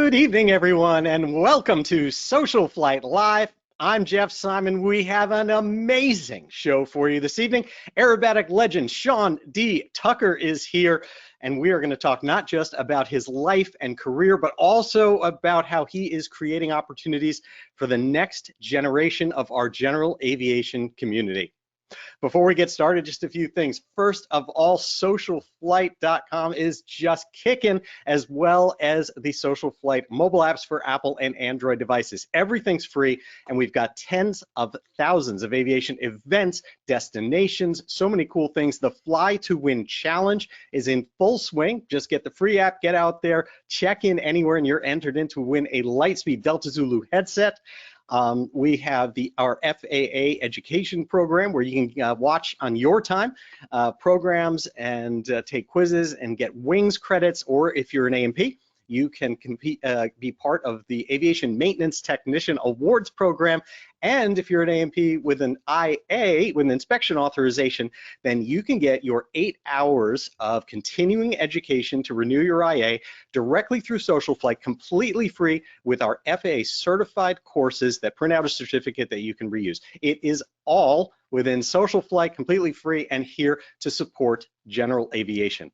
Good evening, everyone, and welcome to SocialFlight Live. I'm Jeff Simon. We have an amazing show for you this evening. Aerobatic legend Sean D. Tucker is here, and we are going to talk not just about his life and career, but also about how he is creating opportunities for the next generation of our general aviation community. Before we get started, just a few things. First of all, SocialFlight.com is just kicking, as well as the SocialFlight mobile apps for Apple and Android devices. Everything's free, and we've got tens of thousands of aviation events, destinations, so many cool things. The Fly to Win Challenge is in full swing. Just get the free app, get out there, check in anywhere, and you're entered in to win a Lightspeed Delta Zulu headset. We have our FAA education program where you can watch on your time programs and take quizzes and get wings credits, or if you're an A&P, you can be part of the Aviation Maintenance Technician Awards program. And if you're an A&P with an IA, with an inspection authorization, then you can get your 8 hours of continuing education to renew your IA directly through SocialFlight, completely free, with our FAA certified courses that print out a certificate that you can reuse. It is all within SocialFlight, completely free, and here to support general aviation.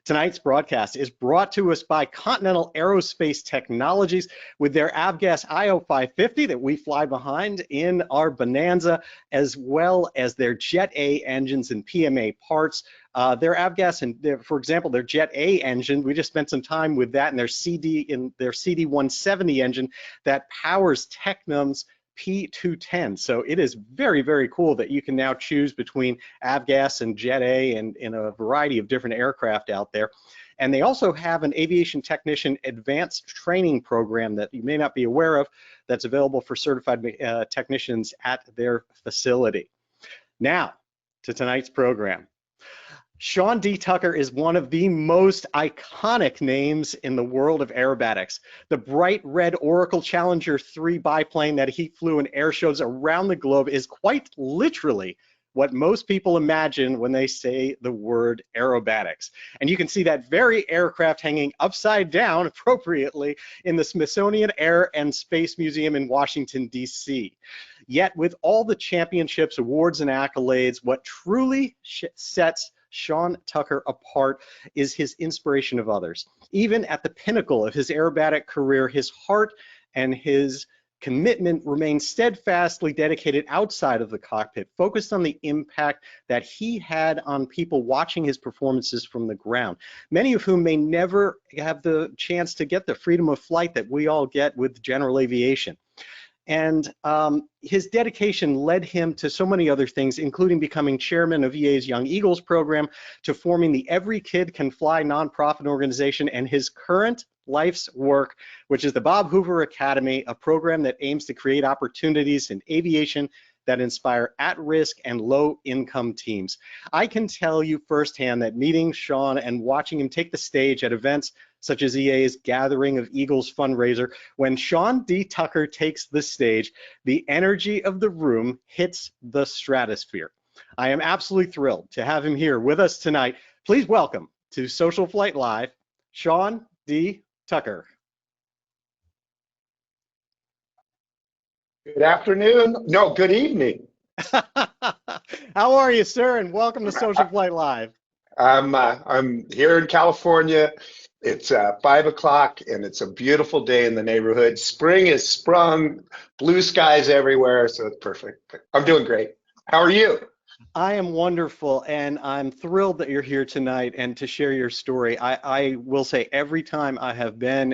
Tonight's broadcast is brought to us by Continental Aerospace Technologies with their Avgas IO550 that we fly behind in our Bonanza, as well as their Jet-A engines and PMA parts. Their Avgas and, for example, their Jet-A engine, we just spent some time with that, and their CD170 engine that powers Tecnam's P-2010. So it is very, very cool that you can now choose between Avgas and Jet-A and in a variety of different aircraft out there. And they also have an aviation technician advanced training program that you may not be aware of that's available for certified technicians at their facility. Now, to tonight's program. Sean D. Tucker is one of the most iconic names in the world of aerobatics. The bright red Oracle Challenger 3 biplane that he flew in air shows around the globe is quite literally what most people imagine when they say the word aerobatics. And you can see that very aircraft hanging upside down appropriately in the Smithsonian Air and Space Museum in Washington, D.C. Yet with all the championships, awards, and accolades, what truly sets Sean Tucker apart is his inspiration of others. Even at the pinnacle of his aerobatic career, his heart and his commitment remained steadfastly dedicated outside of the cockpit, focused on the impact that he had on people watching his performances from the ground, many of whom may never have the chance to get the freedom of flight that we all get with general aviation. And his dedication led him to so many other things, including becoming chairman of EA's Young Eagles program, to forming the Every Kid Can Fly nonprofit organization, and his current life's work, which is the Bob Hoover Academy, a program that aims to create opportunities in aviation that inspire at-risk and low-income teams. I can tell you firsthand that meeting Sean and watching him take the stage at events such as EA's Gathering of Eagles fundraiser, when Sean D. Tucker takes the stage, the energy of the room hits the stratosphere. I am absolutely thrilled to have him here with us tonight. Please welcome to SocialFlight Live, Sean D. Tucker. Good afternoon. No, good evening. How are you, sir? And welcome to SocialFlight Live. I'm here in California. It's 5 o'clock, and it's a beautiful day in the neighborhood. Spring has sprung, blue skies everywhere, so it's perfect. I'm doing great. How are you? I am wonderful, and I'm thrilled that you're here tonight and to share your story. I will say every time I have been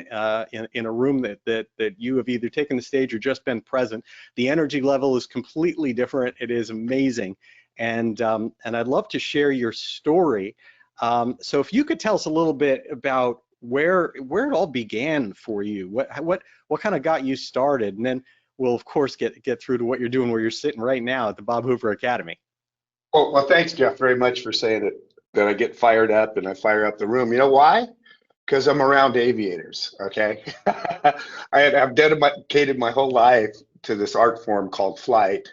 in a room that you have either taken the stage or just been present, the energy level is completely different. It is amazing, and I'd love to share your story. So if you could tell us a little bit about where it all began for you, what kind of got you started, and then we'll of course get through to what you're doing, where you're sitting right now at the Bob Hoover Academy. Well, thanks, Jeff, very much for saying that I get fired up and I fire up the room. You know why? Because I'm around aviators, okay? I've dedicated my whole life to this art form called flight,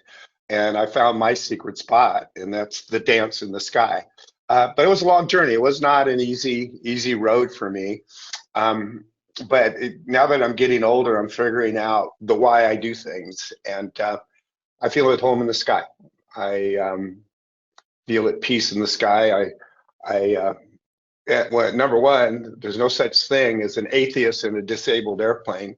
and I found my secret spot, and that's the dance in the sky. But it was a long journey. It was not an easy road for me. now that I'm getting older, I'm figuring out the why I do things, and I feel at home in the sky. I feel at peace in the sky. Well, number one, there's no such thing as an atheist in a disabled airplane,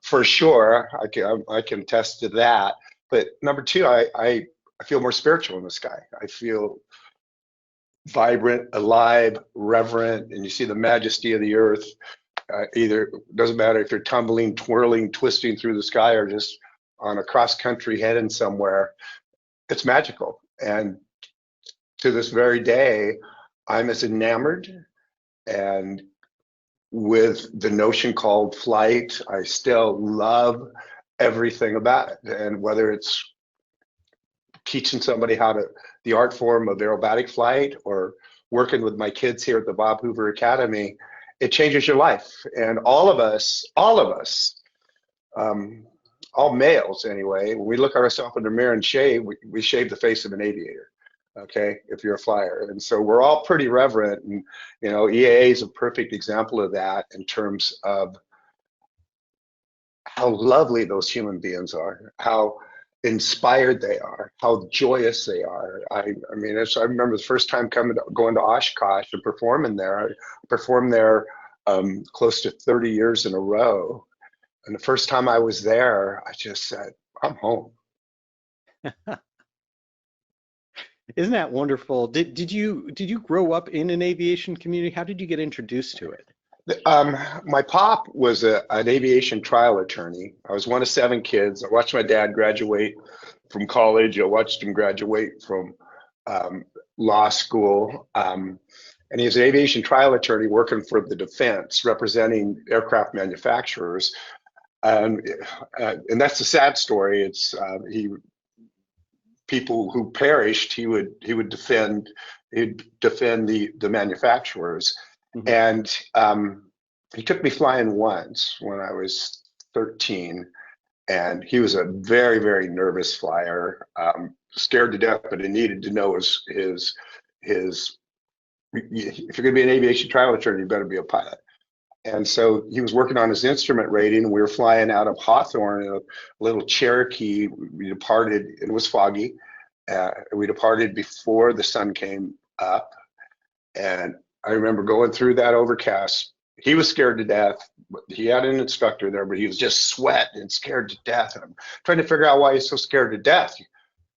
for sure. I can attest to that. But number two, I feel more spiritual in the sky. I feel vibrant, alive, reverent, and you see the majesty of the earth. Either doesn't matter if you're tumbling, twirling, twisting through the sky, or just on a cross country heading somewhere. It's magical. And to this very day, I'm as enamored and with the notion called flight. I still love everything about it. And whether it's teaching somebody the art form of aerobatic flight, or working with my kids here at the Hoover Academy, it changes your life. And all of us, all males anyway, when we look at ourselves in the mirror and shave, we shave the face of an aviator, okay, if you're a flyer. And so we're all pretty reverent, and EAA is a perfect example of that in terms of how lovely those human beings are, how inspired they are, how joyous they are. I remember the first time going to Oshkosh and performing there. I performed there close to 30 years in a row. And the first time I was there, I just said, I'm home. Isn't that wonderful? Did you grow up in an aviation community? How did you get introduced to it? My pop was an aviation trial attorney. I was one of 7 kids. I watched my dad graduate from college. I watched him graduate from law school. And he was an aviation trial attorney working for the defense, representing aircraft manufacturers. And that's the sad story. It's people who perished, he would defend the manufacturers. Mm-hmm. And he took me flying once when I was 13, and he was a very, very nervous flyer, scared to death, but he needed to know his if you're going to be an aviation trial attorney, you better be a pilot. And so he was working on his instrument rating. We were flying out of Hawthorne in a little Cherokee. We departed, it was foggy. We departed before the sun came up. And I remember going through that overcast. He was scared to death. He had an instructor there, but he was just sweat and scared to death. And I'm trying to figure out why he's so scared to death.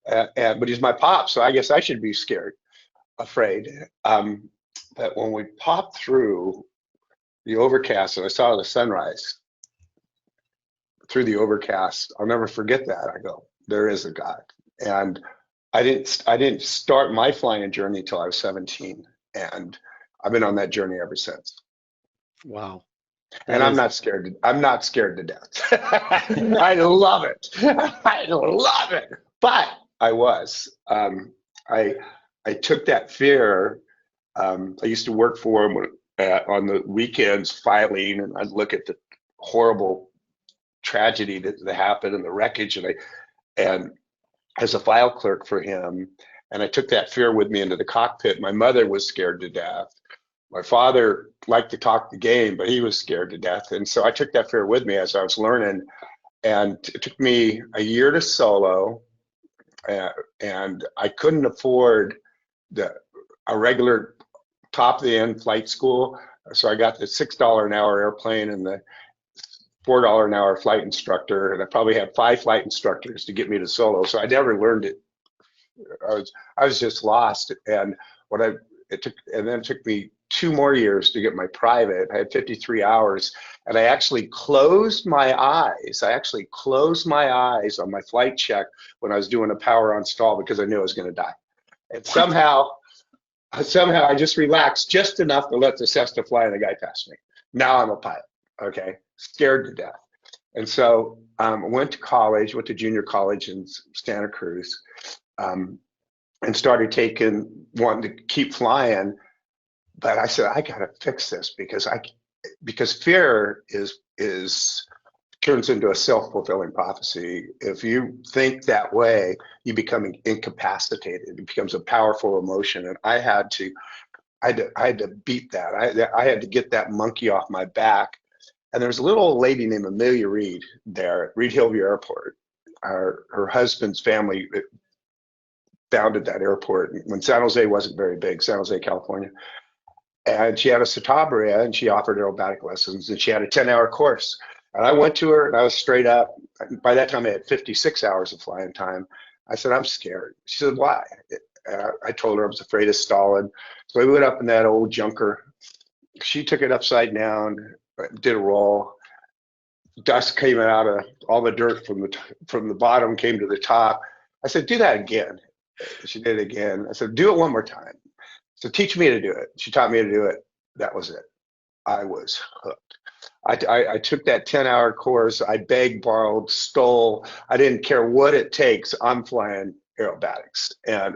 But he's my pop, so I guess I should be scared, afraid. But when we popped through the overcast and I saw the sunrise through the overcast, I'll never forget that. I go, there is a God. And I didn't start my flying journey until I was 17, and I've been on that journey ever since. Wow. And I'm not scared to death. I love it. I love it. But I was. I took that fear. I used to work for him on the weekends filing, and I'd look at the horrible tragedy that happened and the wreckage, and as a file clerk for him, and I took that fear with me into the cockpit. My mother was scared to death. My father liked to talk the game, but he was scared to death. And so I took that fear with me as I was learning, and it took me a year to solo, and I couldn't afford a regular top of the end flight school. So I got the $6 an hour airplane and the $4 an hour flight instructor, and I probably had 5 flight instructors to get me to solo. So I never learned it. I was just lost. And it took me 2 more years to get my private. I had 53 hours, and I actually closed my eyes. On my flight check when I was doing a power on stall, because I knew I was going to die. And somehow I just relaxed just enough to let the Cessna fly, and the guy passed me. Now I'm a pilot. Okay, scared to death. And so I went to junior college in Santa Cruz, and started wanting to keep flying. But I said, I gotta fix this, because fear turns into a self-fulfilling prophecy. If you think that way, you become incapacitated. It becomes a powerful emotion, and I had to beat that. I had to get that monkey off my back. And there's a little old lady named Amelia Reed there at Reed Hillview Airport. Her husband's family founded that airport when San Jose wasn't very big, San Jose, California. And she had a Citabria, and she offered aerobatic lessons, and she had a 10-hour course. And I went to her, and I was straight up. By that time, I had 56 hours of flying time. I said, I'm scared. She said, why? And I told her I was afraid of stalling. So we went up in that old junker. She took it upside down, did a roll. Dust came out of all the dirt from the bottom, came to the top. I said, do that again. She did it again. I said, do it one more time. So teach me to do it. She taught me to do it. That was it. I was hooked. I took that 10-hour course. I begged, borrowed, stole. I didn't care what it takes. I'm flying aerobatics. And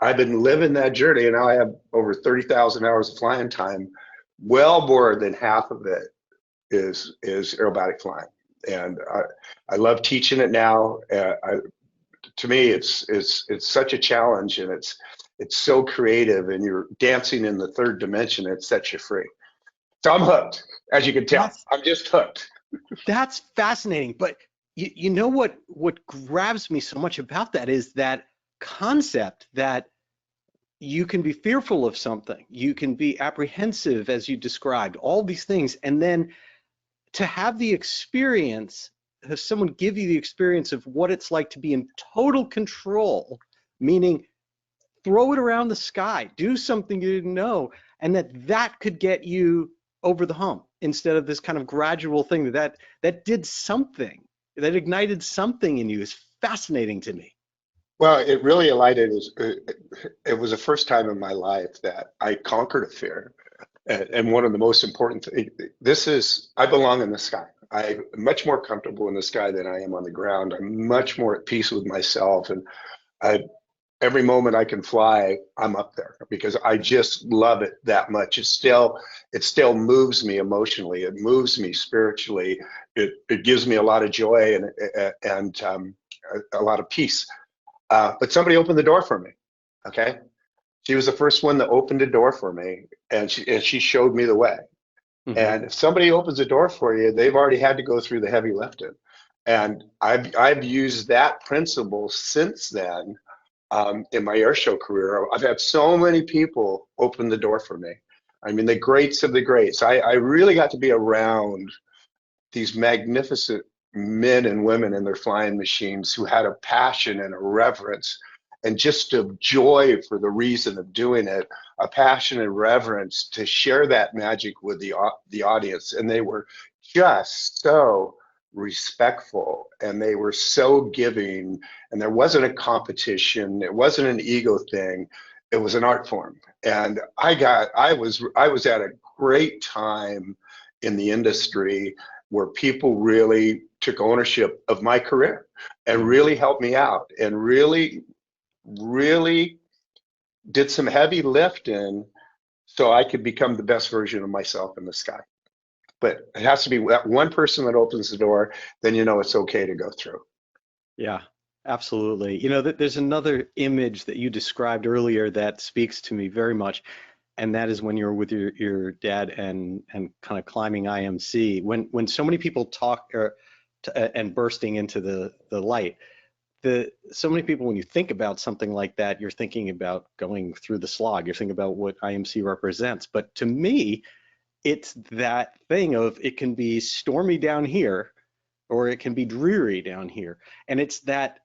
I've been living that journey, and now I have over 30,000 hours of flying time. Well more than half of it is aerobatic flying. And I love teaching it now. To me, it's such a challenge, and it's so creative, and you're dancing in the third dimension. It sets you free. So I'm hooked, as you can tell. I'm just hooked. That's fascinating. But you know what grabs me so much about that is that concept that you can be fearful of something, you can be apprehensive, as you described, all these things, and then to have the experience, have someone give you the experience of what it's like to be in total control, meaning throw it around the sky, do something you didn't know, and that could get you over the hump instead of this kind of gradual thing that did something, that ignited something in you is fascinating to me. Well, it really alighted. It was the first time in my life that I conquered a fear. And one of the most important things, I belong in the sky. I'm much more comfortable in the sky than I am on the ground. I'm much more at peace with myself. And every moment I can fly, I'm up there because I just love it that much. It still moves me emotionally. It moves me spiritually. It gives me a lot of joy and a lot of peace. But somebody opened the door for me. Okay. She was the first one that opened a door for me, and she showed me the way. Mm-hmm. And if somebody opens a door for you, they've already had to go through the heavy lifting. And I've used that principle since then in my airshow career. I've had so many people open the door for me. I mean, the greats of the greats. I really got to be around these magnificent men and women in their flying machines who had a passion and a reverence and just a joy for the reason of doing it, a passion and reverence to share that magic with the audience. And they were just so respectful, and they were so giving, and there wasn't a competition. It wasn't an ego thing. It was an art form. And I was at a great time in the industry where people really took ownership of my career and really helped me out and really did some heavy lifting so I could become the best version of myself in the sky. But it has to be that one person that opens the door, then you know it's okay to go through. Yeah, absolutely. You know, there's another image that you described earlier that speaks to me very much, and that is when you're with your dad and kind of climbing IMC. When so many people talk and bursting into the light, so many people, when you think about something like that, you're thinking about going through the slog. You're thinking about what IMC represents. But to me, it's that thing of it can be stormy down here or it can be dreary down here. And it's that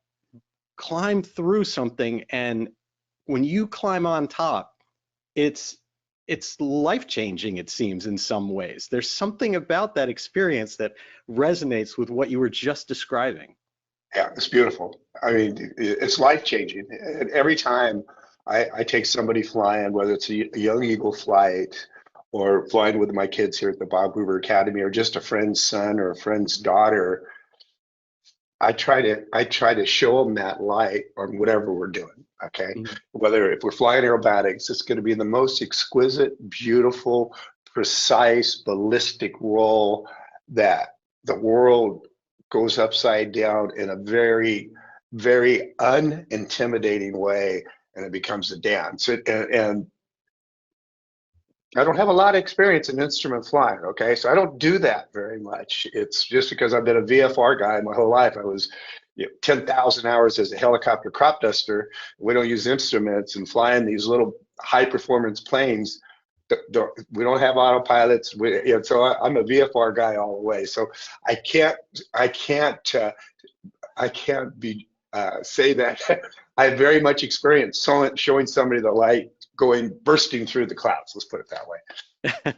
climb through something, and when you climb on top, it's life-changing, it seems, in some ways. There's something about that experience that resonates with what you were just describing. Yeah, it's beautiful. I mean, it's life-changing. And every time I take somebody flying, whether it's a young eagle flight or flying with my kids here at the Hoover Academy, or just a friend's son or a friend's daughter, I try to show them that light on whatever we're doing. Okay, Mm-hmm. whether if we're flying aerobatics, it's going to be the most exquisite, beautiful, precise, ballistic roll that the world goes upside down in a very, very unintimidating way, and it becomes a dance. And I don't have a lot of experience in instrument flying, okay? So I don't do that very much. It's just because I've been a VFR guy my whole life. I was 10,000 hours as a helicopter crop duster. We don't use instruments and flying these little high performance planes. We don't have autopilots. So I'm a VFR guy all the way. So I can't, I can't, I can't be say that I have very much experience showing somebody the light going bursting through the clouds. Let's put it that way.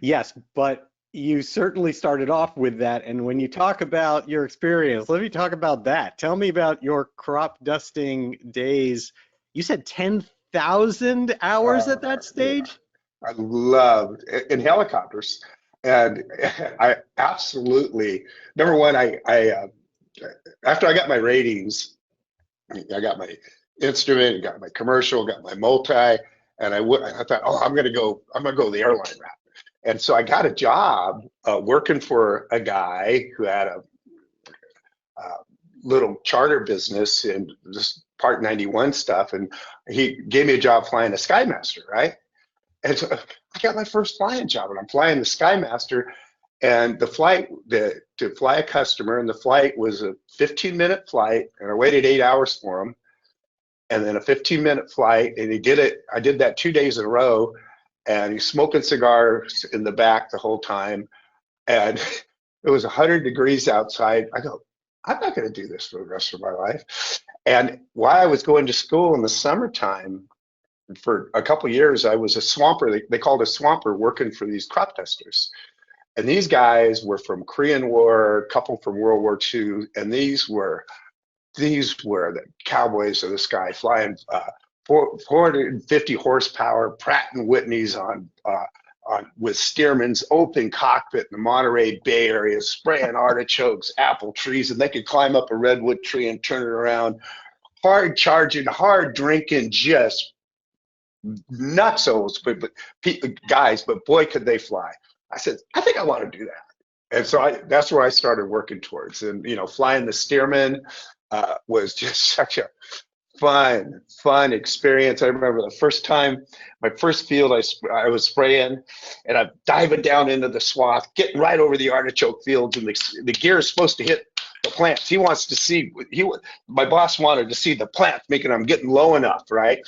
Yes, but you certainly started off with that. And when you talk about your experience, let me talk about that. Tell me about your crop dusting days. You said 10,000 hours at that Yeah, stage? I loved in helicopters, and I absolutely number one. After I got my ratings, I got my instrument, got my commercial, got my multi, and I thought, oh, I'm gonna go the airline route. And so I got a job working for a guy who had a little charter business and just Part 91 stuff, and he gave me a job flying a Skymaster, right? And so I got my first flying job, and I'm flying the Skymaster, and the flight to fly a customer, and the flight was a 15-minute flight, and I waited 8 hours for him, and then a 15-minute flight, and he did it. I did that 2 days in a row, and he's smoking cigars in the back the whole time, and it was 100 degrees outside. I go, I'm not going to do this for the rest of my life. And while I was going to school in the summertime, for a couple of years, I was a swamper. They called a swamper working for these crop dusters. And these guys were from Korean War, a couple from World War II, and these were the cowboys of the sky, flying 450 horsepower Pratt and Whitneys with Stearman's open cockpit in the Monterey Bay Area, spraying artichokes, apple trees, and they could climb up a redwood tree and turn it around. Hard charging, hard drinking, just nutsos, but guys, but boy, could they fly. I said, I think I want to do that. And so that's where I started working towards. And, flying the Stearman was just such a fun experience. I remember the first time, my first field, I was spraying, and I'm diving down into the swath, getting right over the artichoke fields, and the gear is supposed to hit the plants. He wants to see, my boss wanted to see the plants, making I'm getting low enough, right?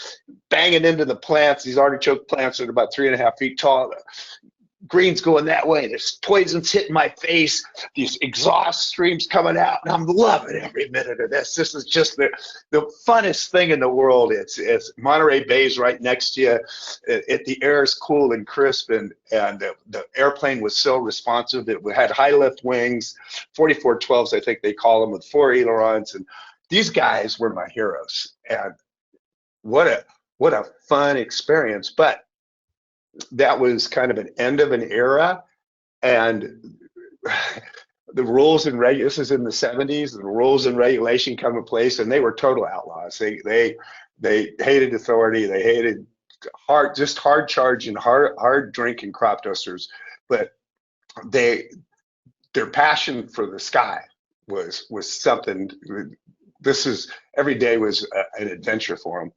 Banging into the plants. These artichoke plants are about 3.5 feet tall. Green's going that way. There's poisons hitting my face. These exhaust streams coming out, and I'm loving every minute of this. This is just the funnest thing in the world. It's Monterey Bay's right next to you. The air is cool and crisp, and the airplane was so responsive. It had high lift wings, 4412s, I think they call them, with 4 ailerons. And these guys were my heroes. And what a fun experience. But that was kind of an end of an era, and the rules and this is in the 70s. The rules and regulation come in place, and they were total outlaws. They hated authority. They hated hard charging, hard drinking crop dusters, but their passion for the sky was something. Every day was an adventure for them.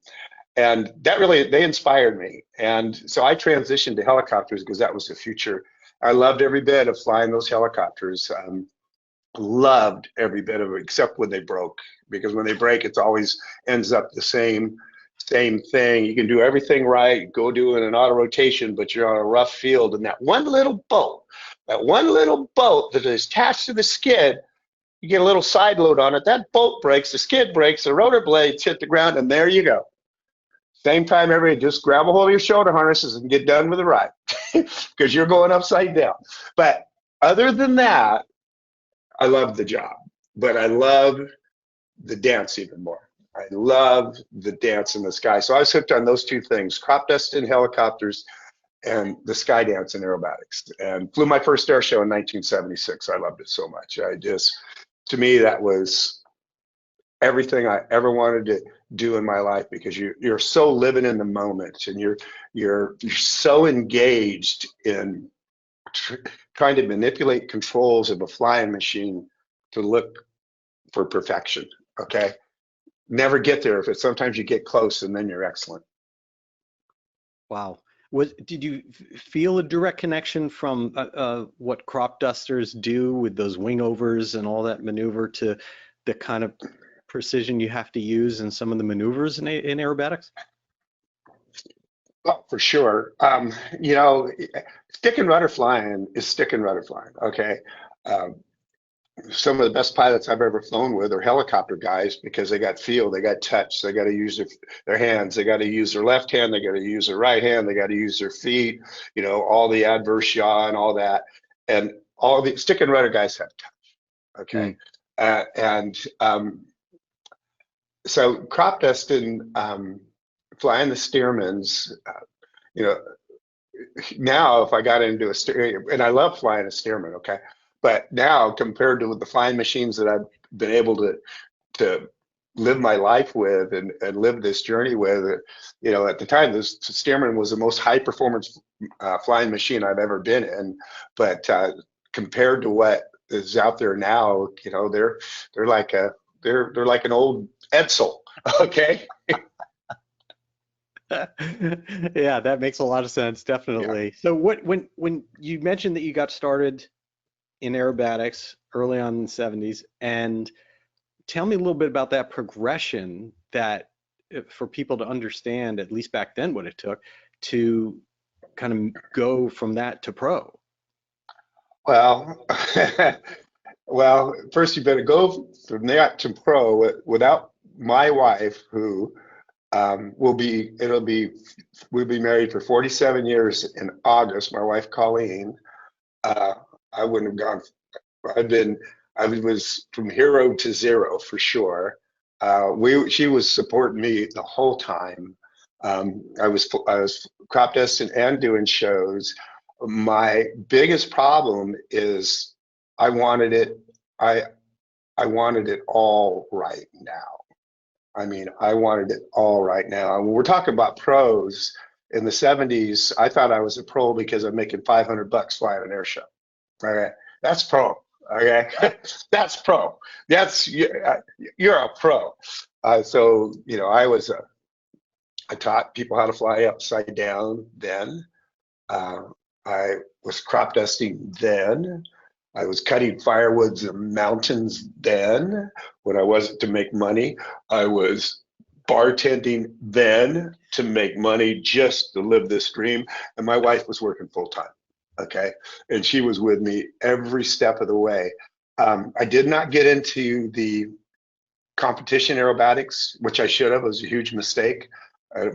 And that really, they inspired me. And so I transitioned to helicopters because that was the future. I loved every bit of flying those helicopters. Loved every bit of it, except when they broke. Because when they break, it always ends up the same thing. You can do everything right, go do an auto rotation, but you're on a rough field. And that one little boat that is attached to the skid, you get a little side load on it. That boat breaks, the skid breaks, the rotor blades hit the ground, and there you go. Same time, everybody, just grab a hold of your shoulder harnesses and get done with the ride because you're going upside down. But other than that, I love the job, but I love the dance even more. I love the dance in the sky. So I was hooked on those two things: crop dust in helicopters and the sky dance in aerobatics. And flew my first air show in 1976. I loved it so much. To me, that was everything I ever wanted to do in my life, because you're so living in the moment, and you're so engaged in trying to manipulate controls of a flying machine to look for perfection. Okay, never get there. Sometimes you get close, and then you're excellent. Wow. Did you feel a direct connection from what crop dusters do with those wing overs and all that maneuver to the kind of precision you have to use in some of the maneuvers in aerobatics? Oh, for sure. Stick and rudder flying is stick and rudder flying. Okay. Um, some of the best pilots I've ever flown with are helicopter guys because they got feel, they got touch, they got to use their hands, they got to use their left hand, they got to use their right hand, they got to use their feet, all the adverse yaw and all that. And all the stick and rudder guys have touch. Okay. And so crop dusting, flying the Stearmans, you know, now if I got into a steer, and I love flying a Stearman, okay, but now compared to the flying machines that I've been able to live my life with and live this journey with, at the time, this Stearman was the most high performance flying machine I've ever been in, but compared to what is out there now, they're like an old Edsel, okay. Yeah, that makes a lot of sense, definitely. Yeah. So when you mentioned that you got started in aerobatics early on in the 70s, and tell me a little bit about that progression that for people to understand, at least back then, what it took to kind of go from that to pro. Well, well, first you better go from that to pro without my wife, who we'll be married for 47 years in August. My wife, Colleen, I wouldn't have gone. I was from hero to zero for sure. She was supporting me the whole time. I was crop dusting and doing shows. My biggest problem is I wanted it all right now. I mean, I wanted it all right now. And when we're talking about pros in the 70s, I thought I was a pro because I'm making $500 flying an air show. Okay, that's pro. Okay, that's pro. You're a pro. So I taught people how to fly upside down then. I was crop dusting then. I was cutting firewoods in mountains then when I wasn't to make money. I was bartending then to make money just to live this dream. And my wife was working full time. Okay. And she was with me every step of the way. I did not get into the competition aerobatics, which I should have. It was a huge mistake,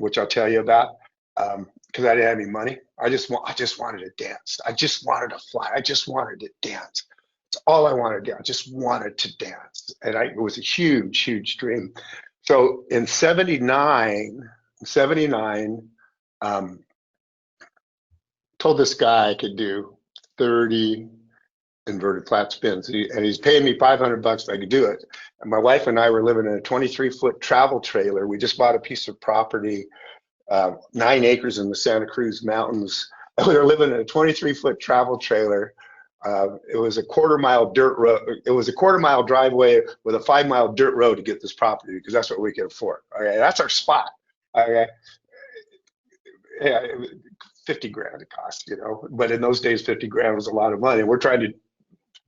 which I'll tell you about. Because I didn't have any money. I just wanted to dance. I just wanted to fly. I just wanted to dance. That's all I wanted to do. I just wanted to dance. And it was a huge, huge dream. So in 79, told this guy I could do 30 inverted flat spins. And he's paying me $500 if I could do it. And my wife and I were living in a 23-foot travel trailer. We just bought a piece of property, 9 acres in the Santa Cruz Mountains. We were living in a 23-foot travel trailer. It was a quarter-mile dirt road. It was a quarter-mile driveway with a 5-mile dirt road to get this property because that's what we could afford. Okay, that's our spot. Okay, yeah, 50 grand it cost, But in those days, 50 grand was a lot of money. We're trying to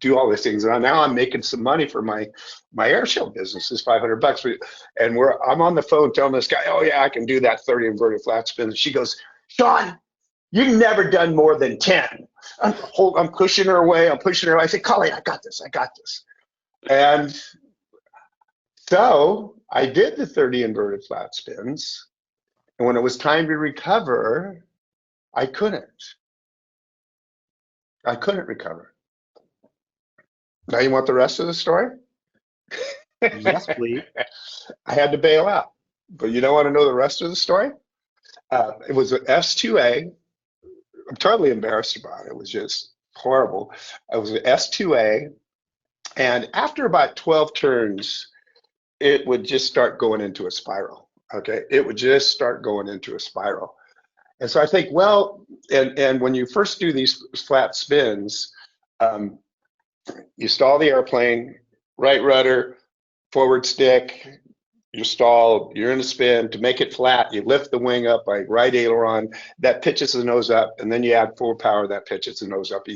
do all these things, and now I'm making some money for my air show business. Is $500, and I'm on the phone telling this guy, oh yeah, I can do that 30 inverted flat spin. And she goes, Sean, you've never done more than 10. I'm pushing her away. I say, Colleen, I got this. And so I did the 30 inverted flat spins, and when it was time to recover, I couldn't recover. Now you want the rest of the story? Yes, please. I had to bail out. But you don't want to know the rest of the story? It was an S2A. I'm totally embarrassed about it. It was just horrible. It was an S2A. And after about 12 turns, it would just start going into a spiral. Okay. It would just start going into a spiral. And so I think, well, and when you first do these flat spins, you stall the airplane, right rudder, forward stick, you stall, you're in a spin. To make it flat, you lift the wing up by right aileron, that pitches the nose up, and then you add full power, that pitches the nose up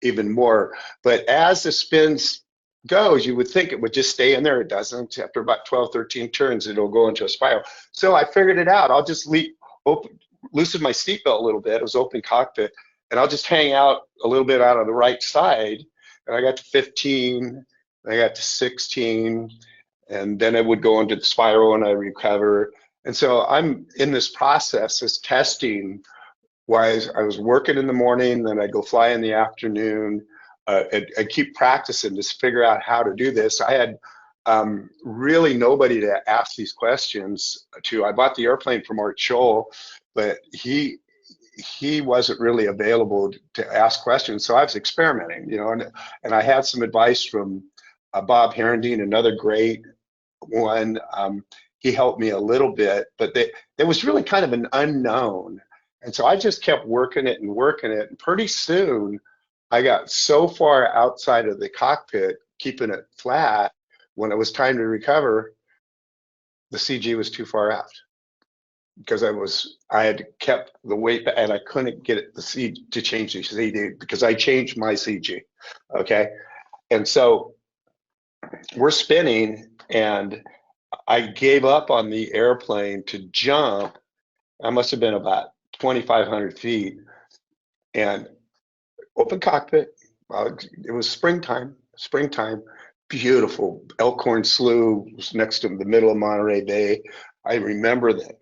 even more. But as the spins goes, you would think it would just stay in there. It doesn't. After about 12, 13 turns, it'll go into a spiral. So I figured it out. I'll just loosen my seatbelt a little bit. It was open cockpit, and I'll just hang out a little bit out on the right side. And I got to 15, I got to 16, and then it would go into the spiral and I recover. And so I'm in this process, this testing wise. I was working in the morning, then I'd go fly in the afternoon. I keep practicing to figure out how to do this. I had really nobody to ask these questions to. I bought the airplane from Art Scholl, but he wasn't really available to ask questions. So I was experimenting, and I had some advice from Bob Herendeen, another great one. He helped me a little bit, but there was really kind of an unknown. And so I just kept working it. And pretty soon I got so far outside of the cockpit, keeping it flat, when it was time to recover, the CG was too far out because I had kept the weight and I couldn't get the CG to change the CG because I changed my CG. Okay. And so we're spinning and I gave up on the airplane to jump. I must have been about 2,500 feet and open cockpit. It was springtime, beautiful. Elkhorn Slough was next to the middle of Monterey Bay. I remember the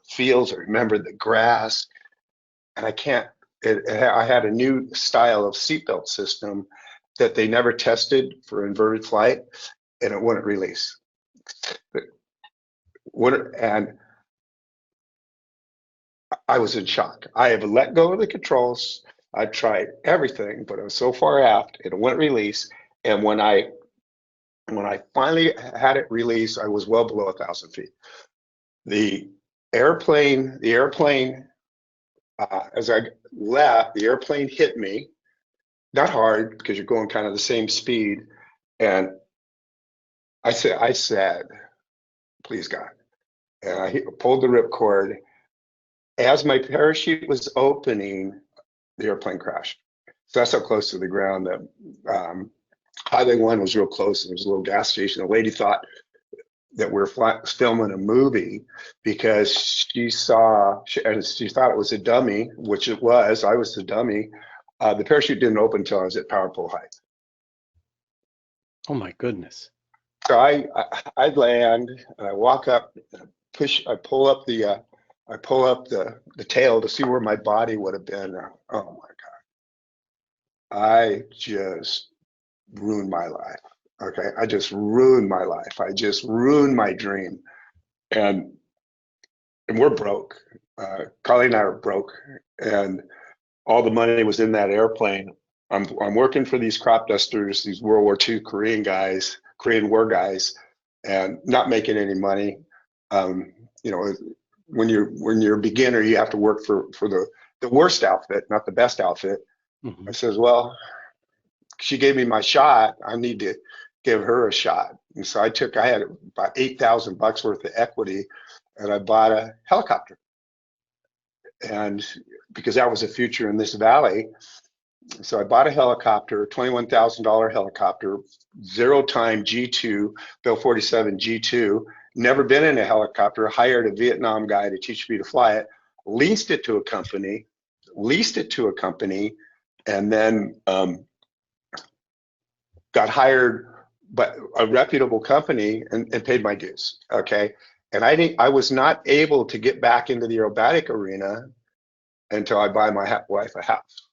fields, I remember the grass, and I had a new style of seatbelt system that they never tested for inverted flight, and it wouldn't release. And I was in shock. I have let go of the controls. I tried everything, but I was so far aft, it wouldn't release. And when I finally had it release, I was well below 1,000 feet. The airplane, as I left, the airplane hit me, not hard because you're going kind of the same speed. And I said, please God. And I pulled the ripcord. As my parachute was opening, the airplane crashed. So that's how close to the ground that Highway 1 was real close. There was a little gas station. The lady thought that we're filming a movie because she thought it was a dummy, which it was. I was the dummy. The parachute didn't open until I was at power pole height. Oh my goodness. So I land and I walk up, I pull up the tail to see where my body would have been. Oh my God. I just ruined my life. Okay. I just ruined my life. I just ruined my dream. And we're broke. Carly and I are broke. And all the money was in that airplane. I'm working for these crop dusters, these World War II Korean War guys, and not making any money. When you're a beginner, you have to work for the worst outfit, not the best outfit. Mm-hmm. I says, well, she gave me my shot. I need to give her a shot. And so I had about $8,000 worth of equity, and I bought a helicopter. And because that was a future in this valley. So I bought a helicopter, $21,000 helicopter, 0-time G2, Bell 47 G2. Never been in a helicopter, hired a Vietnam guy to teach me to fly it, leased it to a company, and then got hired by a reputable company and paid my dues. Okay. And I was not able to get back into the aerobatic arena until I buy my wife a house.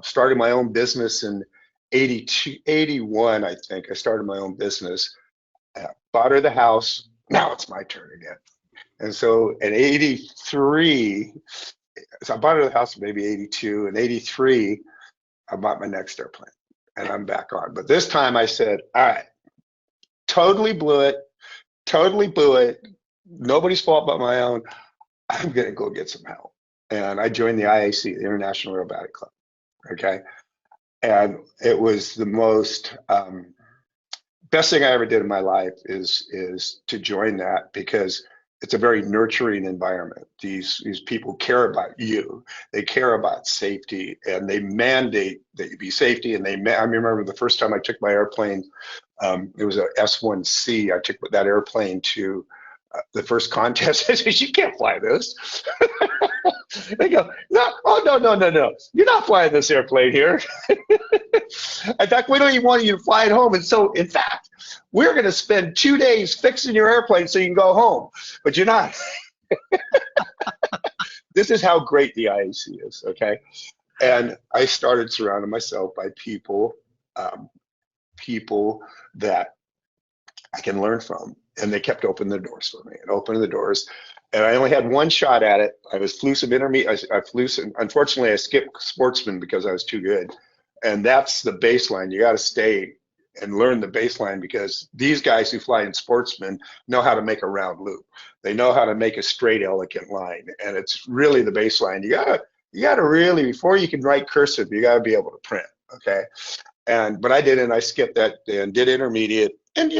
Started my own business in 81, I think. I started my own business, bought her the house. Now it's my turn again. And so in 83, so I bought her the house in maybe 82. In 83, I bought my next airplane and I'm back on. But this time I said, all right, totally blew it. Nobody's fault but my own. I'm going to go get some help. And I joined the IAC, the International Aerobatic Club. Okay. And it was the most best thing I ever did in my life is to join that, because it's a very nurturing environment. These people care about you. They care about safety, and they mandate that you be safety. And I remember the first time I took my airplane, it was a S1C. I took that airplane to the first contest. I said, "You can't fly this." They go, "No, oh no, no, no, no! You're not flying this airplane here." In fact, we don't even want you to fly it home. And so, in fact, we're going to spend 2 days fixing your airplane so you can go home, but you're not. This is how great the IAC is, okay? And I started surrounding myself by people, people that I can learn from. And they kept opening the doors for me and opening the doors. And I only had one shot at it. I flew some intermediate. I flew some. Unfortunately, I skipped sportsman because I was too good. And that's the baseline. You got to stay and learn the baseline, because these guys who fly in sportsman know how to make a round loop. They know how to make a straight, elegant line, and it's really the baseline. You gotta really, before you can write cursive, you gotta be able to print. Okay, but I didn't. I skipped that and did intermediate, and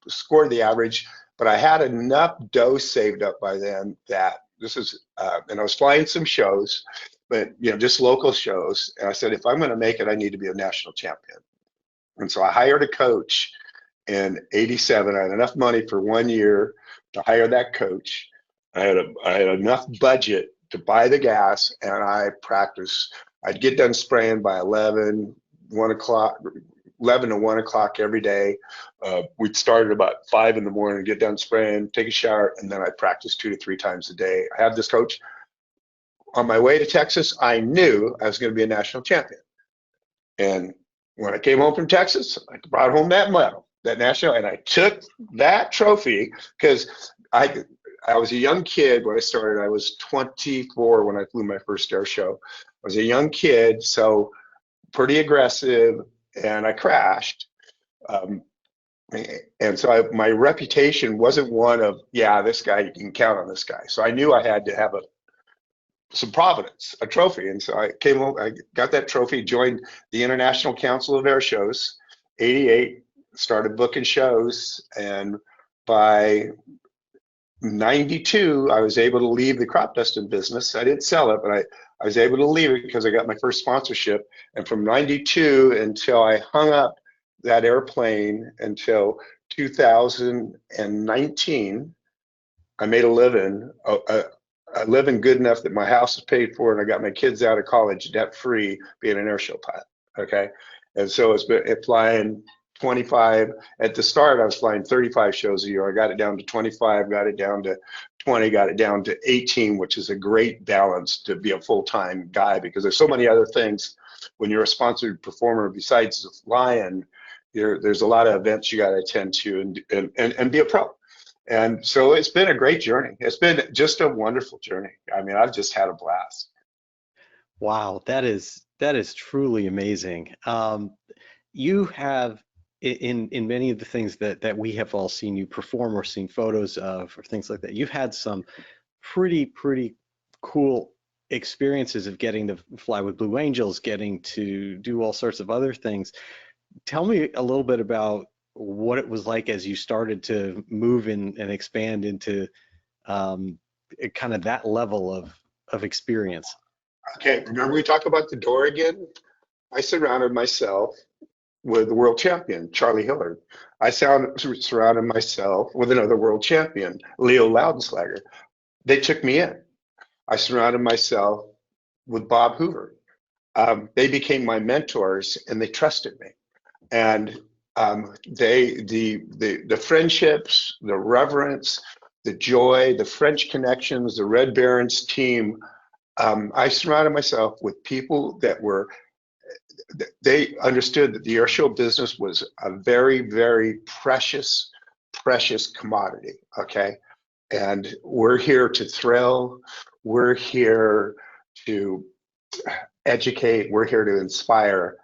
scored the average. But I had enough dough saved up by then that and I was flying some shows, but just local shows. And I said, if I'm going to make it, I need to be a national champion. And so I hired a coach in '87. I had enough money for 1 year to hire that coach. I had enough budget to buy the gas, and I practiced. I'd get done spraying by 11 to 1 o'clock every day. We'd start at about 5 in the morning, get done spraying, take a shower, and then I'd practice 2 to 3 times a day. I had this coach. On my way to Texas, I knew I was going to be a national champion. And when I came home from Texas, I brought home that medal, that national, and I took that trophy, because I was a young kid when I started. I was 24 when I flew my first air show. I was a young kid, so pretty aggressive, and I crashed. And so my reputation wasn't one of, yeah, this guy, you can count on this guy. So I knew I had to have some provenance, a trophy. And so I came home, I got that trophy, joined the International Council of Air Shows, '88, started booking shows. And by '92, I was able to leave the crop dusting business. I didn't sell it, but I was able to leave it because I got my first sponsorship. And from '92 until I hung up that airplane until 2019, I made a living, a living good enough that my house is paid for, and I got my kids out of college debt free, being an airshow pilot. Okay, and so it's been flying 25. At the start, I was flying 35 shows a year. I got it down to 25, got it down to 20, got it down to 18, which is a great balance to be a full-time guy, because there's so many other things when you're a sponsored performer besides flying. There's a lot of events you got to attend to and be a pro. And so it's been a great journey. It's been just a wonderful journey. I mean, I've just had a blast. Wow, that is truly amazing. You have in many of the things that we have all seen you perform or seen photos of or things like that, you've had some pretty cool experiences of getting to fly with Blue Angels, getting to do all sorts of other things. Tell me a little bit about what it was like as you started to move and expand into kind of that level of experience. Okay, remember we talk about the door again? I surrounded myself with the world champion, Charlie Hillard. I surrounded myself with another world champion, Leo Loudenslager. They took me in. I surrounded myself with Bob Hoover. They became my mentors, and they trusted me. And the friendships, the reverence, the joy, the French connections, the Red Barons team. I surrounded myself with people they understood that the airshow business was a very, very precious commodity. Okay, and we're here to thrill. We're here to educate. We're here to inspire.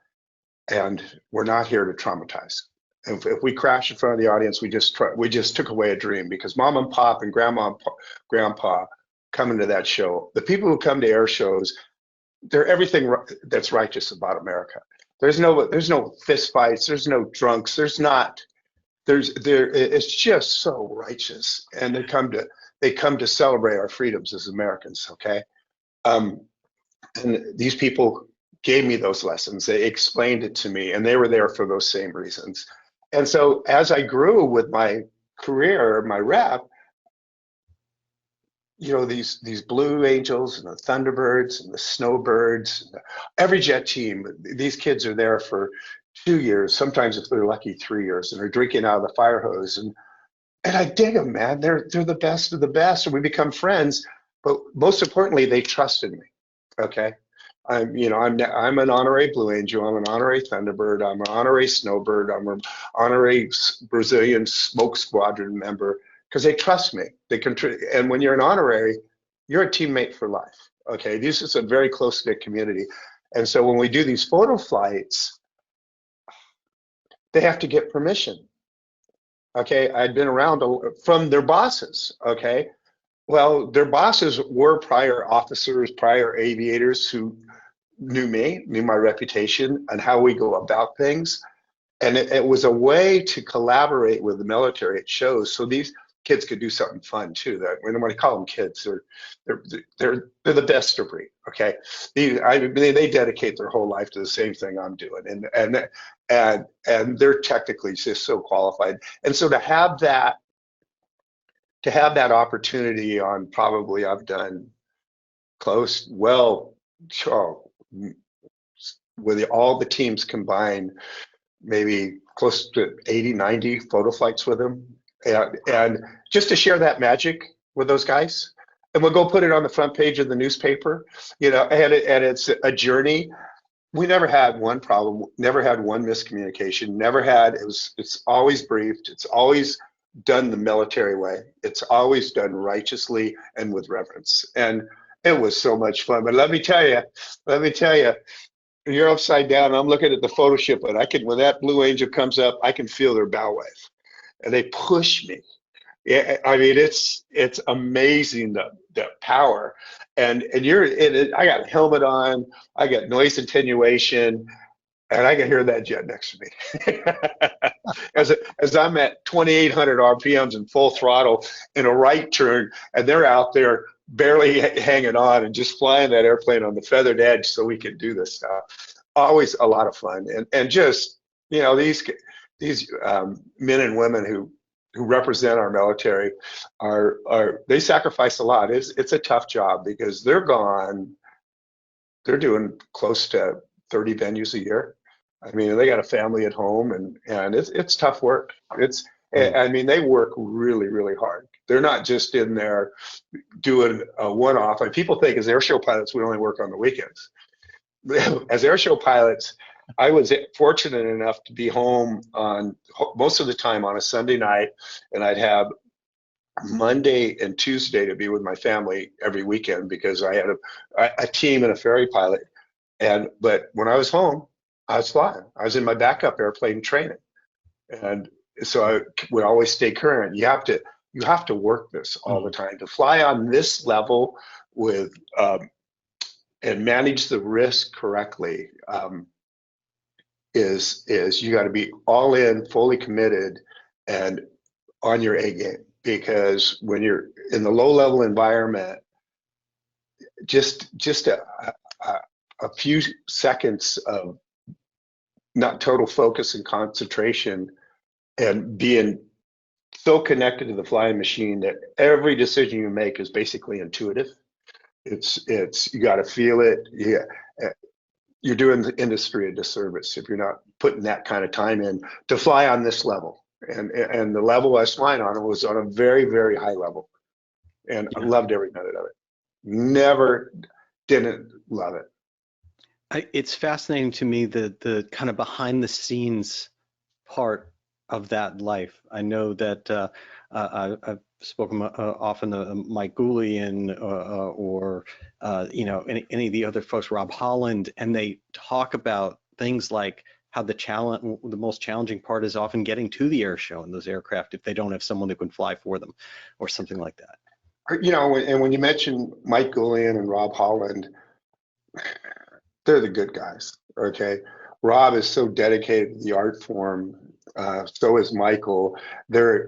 And we're not here to traumatize. If we crash in front of the audience, we just took away a dream, because mom and pop and grandma and grandpa coming to that show. The people who come to air shows, they're everything that's righteous about America. There's no fist fights. There's no drunks. There's not it's just so righteous, and they come to celebrate our freedoms as Americans. Okay, and these people gave me those lessons. They explained it to me, and they were there for those same reasons. And so as I grew with my career, my rep, these Blue Angels and the Thunderbirds and the Snowbirds, every jet team, these kids are there for 2 years, sometimes if they're lucky 3 years, and they're drinking out of the fire hose. And I dig them, man. They're the best of the best, and we become friends. But most importantly, they trusted me. Okay, I'm an honorary Blue Angel. I'm an honorary Thunderbird. I'm an honorary Snowbird. I'm an honorary Brazilian Smoke Squadron member because they trust me. And when you're an honorary, you're a teammate for life. Okay, this is a very close-knit community. And so when we do these photo flights, they have to get permission. Okay, I'd been around from their bosses. Okay, well, their bosses were prior officers, prior aviators who knew me, knew my reputation and how we go about things. And it was a way to collaborate with the military at shows, so these kids could do something fun too. That when I call them kids, they're the best of breed. Okay, they dedicate their whole life to the same thing I'm doing, and they're technically just so qualified. And so to have that opportunity on, probably I've done close, well, with all the teams combined, maybe close to 80, 90 photo flights with them. And just to share that magic with those guys. And we'll go put it on the front page of the newspaper, and it's a journey. We never had one problem, never had one miscommunication, it's always briefed, it's always done the military way. It's always done righteously and with reverence. And it was so much fun. But let me tell you, you're upside down. I'm looking at the photo ship, but when that Blue Angel comes up, I can feel their bow wave, and they push me. Yeah, I mean, it's amazing the power, and you're in it. I got a helmet on, I got noise attenuation, and I can hear that jet next to me. as I'm at 2,800 RPMs and full throttle in a right turn, and they're out there barely hanging on and just flying that airplane on the feathered edge so we can do this stuff. Always a lot of fun, and just these men and women who represent our military they sacrifice a lot. It's a tough job because they're doing close to 30 venues a year. I mean, they got a family at home, and it's tough work. I mean, they work really, really hard. They're not just in there doing a one-off. Like, people think as airshow pilots, we only work on the weekends. As airshow pilots, I was fortunate enough to be home on most of the time on a Sunday night, and I'd have Monday and Tuesday to be with my family every weekend because I had a team and a ferry pilot. But when I was home, I was flying. I was in my backup airplane training, and so I would always stay current. You have to work this all the time to fly on this level with and manage the risk correctly. Is you got to be all in, fully committed, and on your A game, because when you're in the low level environment, just a few seconds of not total focus and concentration and being so connected to the flying machine that every decision you make is basically intuitive. It's you got to feel it. Yeah. You're doing the industry a disservice if you're not putting that kind of time in to fly on this level. And the level I was flying on was on a very, very high level. And I loved every minute of it. Didn't love it. It's fascinating to me, the kind of behind the scenes part of that life. I know that I've spoken often to Mike Goulian or any of the other folks, Rob Holland, and they talk about things like how the most challenging part is often getting to the air show in those aircraft if they don't have someone that can fly for them or something like that. And when you mention Mike Goulian and Rob Holland, they're the good guys. Okay, Rob is so dedicated to the art form So is Michael. They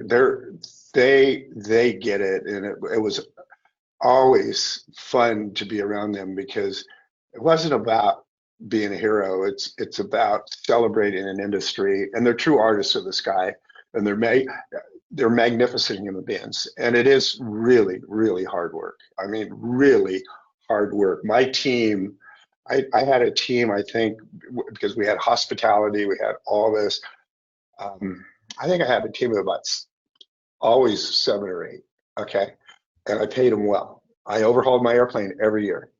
get it, and it was always fun to be around them because it wasn't about being a hero. It's about celebrating an industry, and they're true artists of the sky, and they're magnificent human beings, and it is really, really hard work. I mean, really hard work. My team, I had a team, I think, because we had hospitality, we had all this. I think I had a team of about always 7 or 8. Okay, and I paid them well. I overhauled my airplane every year.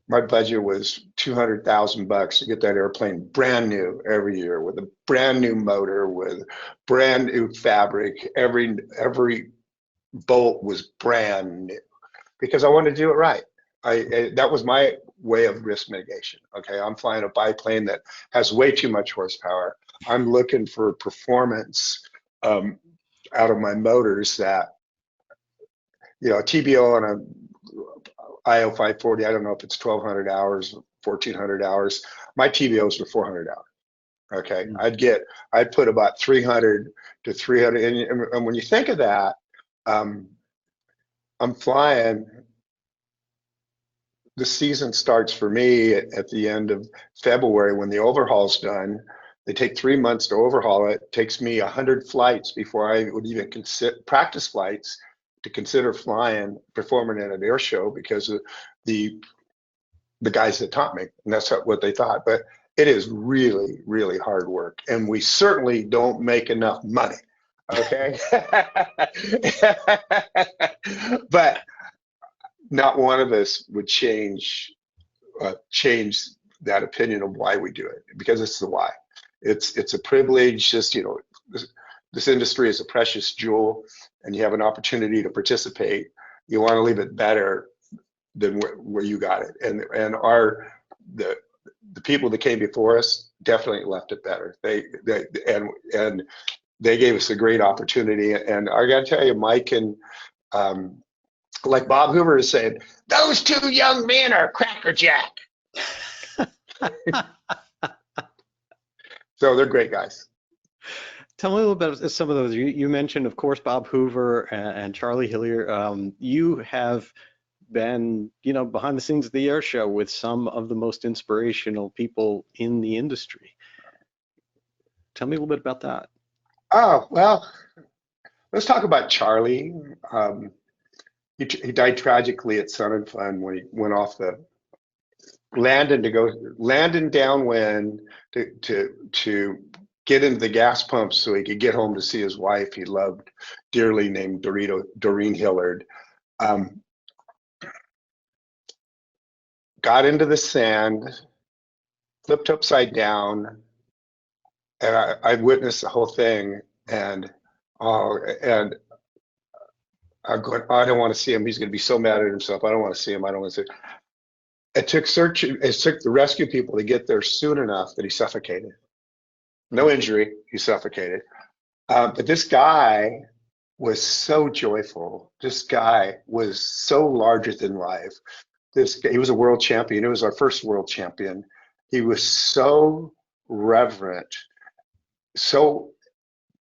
My budget was $200,000 to get that airplane brand new every year with a brand new motor, with brand new fabric. Every bolt was brand new because I wanted to do it right. That was my way of risk mitigation. Okay, I'm flying a biplane that has way too much horsepower. I'm looking for performance out of my motors that, a TBO on a IO540, I don't know if it's 1,200 hours, 1,400 hours. My TBOs were 400 hours. Okay, I'd put about 300 to 300, and when you think of that, I'm flying. The season starts for me at the end of February when the overhaul's done. They take 3 months to overhaul it. It takes me 100 flights before I would even consider practice flights to consider performing at an air show because of the guys that taught me, and that's what they thought. But it is really, really hard work, and we certainly don't make enough money. Okay, but not one of us would change that opinion of why we do it, because it's the why. It's a privilege. Just this industry is a precious jewel, and you have an opportunity to participate. You want to leave it better than where you got it, and the people that came before us definitely left it better. They gave us a great opportunity, and I got to tell you, Mike and like Bob Hoover is saying, those two young men are crackerjack. So they're great guys. Tell me a little bit about some of those. You mentioned, of course, Bob Hoover and Charlie Hillard. You have been, behind the scenes of the air show with some of the most inspirational people in the industry. Tell me a little bit about that. Oh, well, let's talk about Charlie. He died tragically at Sun and Fun when he went off the landing downwind to get into the gas pumps so he could get home to see his wife he loved dearly, named Doreen Hillard. Got into the sand, flipped upside down, and I witnessed the whole thing. And I'm going, I don't want to see him. He's going to be so mad at himself. I don't want to see him. I don't want to see him. It took the rescue people to get there soon enough that he suffocated. No injury, he suffocated. But this guy was so joyful. This guy was so larger than life. He was a world champion. It was our first world champion. He was so reverent, so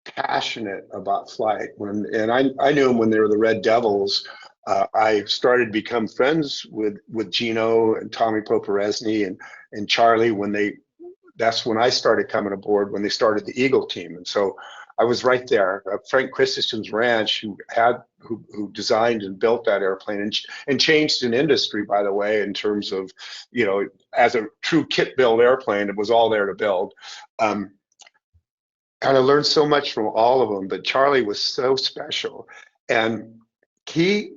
passionate about flight. And I knew him when they were the Red Devils. I started to become friends with Gino and Tommy Poporesny and Charlie that's when I started coming aboard, when they started the Eagle team. And so I was right there. Frank Christensen's ranch, who designed and built that airplane and changed an industry, by the way, in terms of, as a true kit build airplane, it was all there to build. And I learned so much from all of them, but Charlie was so special. And he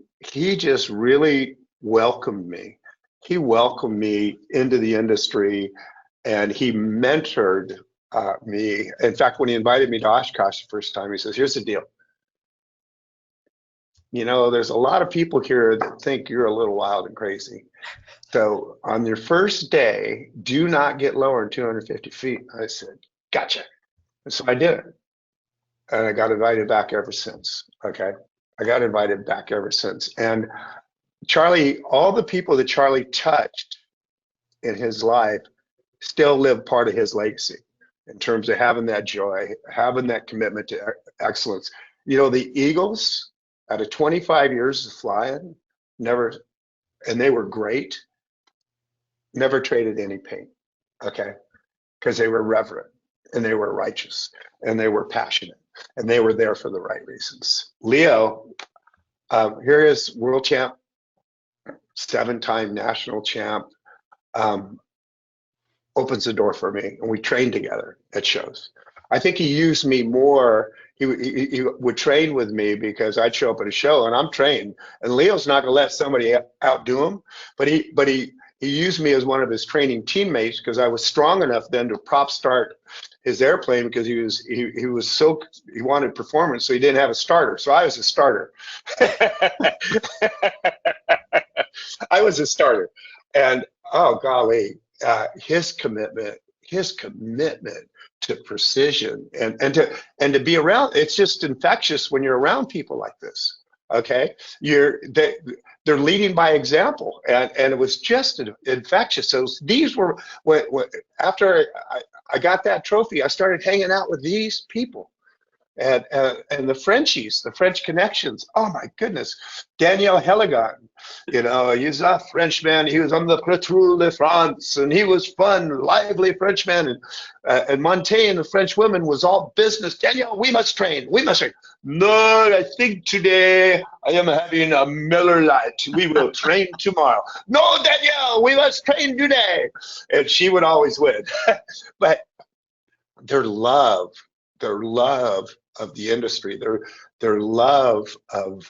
just really welcomed me. He welcomed me into the industry, and he mentored me. In fact, when he invited me to Oshkosh the first time, he says, here's the deal. There's a lot of people here that think you're a little wild and crazy. So on your first day, do not get lower than 250 feet. I said, gotcha. And so I did it. And I got invited back ever since. Okay. I got invited back ever since. And Charlie, all the people that Charlie touched in his life still live part of his legacy. in terms of having that joy, having that commitment to excellence. You know, the Eagles, out of 25 years of flying, never, and they were great, never traded any paint, okay? Because they were reverent and they were righteous and they were passionate and they were there for the right reasons. Leo, here is world champ, 7-time national champ, opens the door for me, and we trained together at shows. I think he used me more. He would train with me because I'd show up at a show and I'm trained, and Leo's not going to let somebody outdo him. But he used me as one of his training teammates because I was strong enough then to prop start his airplane because he wanted performance, so he didn't have a starter. So I was a starter. I was a starter, and oh golly, his commitment to precision and to be around, it's just infectious when you're around people like this. Okay, they're leading by example, and it was just infectious. So these were after I got that trophy, I started hanging out with these people. And the Frenchies, the French connections. Oh my goodness, Daniel Hillard, you know, he's a Frenchman. He was on the Patrouille de France, and he was fun, lively Frenchman. And Montaigne, the French woman, was all business. Daniel, we must train. We must train. No, I think today I am having a Miller Lite. We will train tomorrow. No, Daniel, we must train today. And she would always win. But their love of the industry, their love of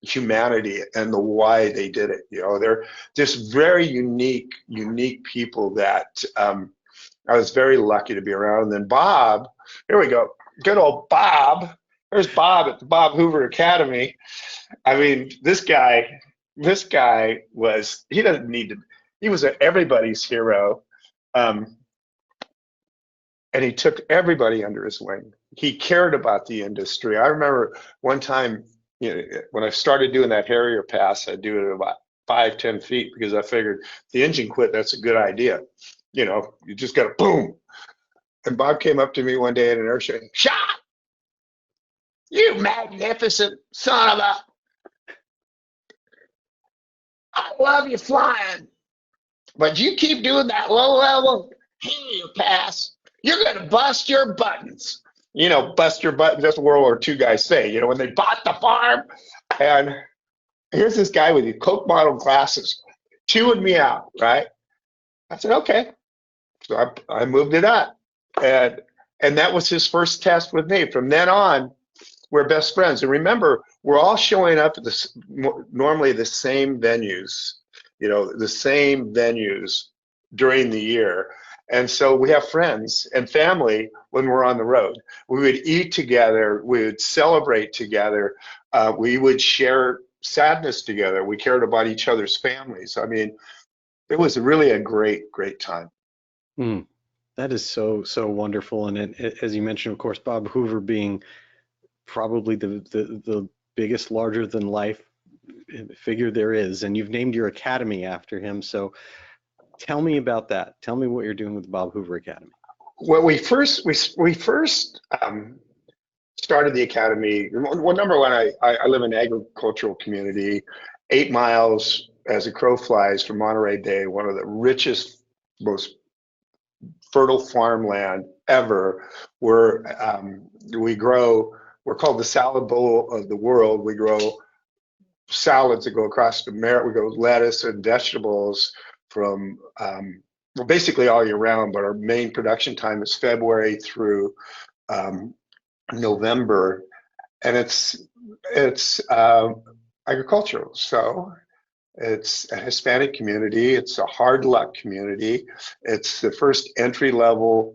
humanity and the why they did it. You know, they're just very unique people that I was very lucky to be around. And then Bob, here we go, good old Bob. There's Bob at the Bob Hoover Academy. I mean, this guy was, he doesn't need to, he was everybody's hero. And he took everybody under his wing. He cared about the industry. I remember one time, you know, when I started doing that Harrier pass, I'd do it at about 5-10 feet because I figured if the engine quit, that's a good idea. You know, you just got to boom. And Bob came up to me one day at an air show, "Shot! You magnificent son of a, I love you flying, but you keep doing that low level Harrier pass, you're going to bust your buttons." You know, bust your buttons, that's what World War II guys say, you know, when they bought the farm. And here's this guy with these Coke bottle glasses chewing me out, right? I said, okay. So I moved it up. And that was his first test with me. From then on, we're best friends. And remember, we're all showing up at normally the same venues, you know, the same venues during the year. And so we have friends and family when we're on the road. We would eat together, we would celebrate together, we would share sadness together. We cared about each other's families. I mean, it was really a great time. That is so wonderful. And as you mentioned, of course, Bob Hoover being probably the biggest larger than life figure there is, and you've named your academy after him. So tell me about that. Tell me what you're doing with the Bob Hoover Academy. Well, we first started the academy. Well, number one, I live in an agricultural community, 8 miles as a crow flies from Monterey Bay, one of the richest, most fertile farmland ever. We're called the salad bowl of the world. We grow salads that go across America. We grow lettuce and vegetables from well, basically all year round, but our main production time is February through November, and it's agricultural. So it's a Hispanic community. It's a hard luck community. It's the first entry level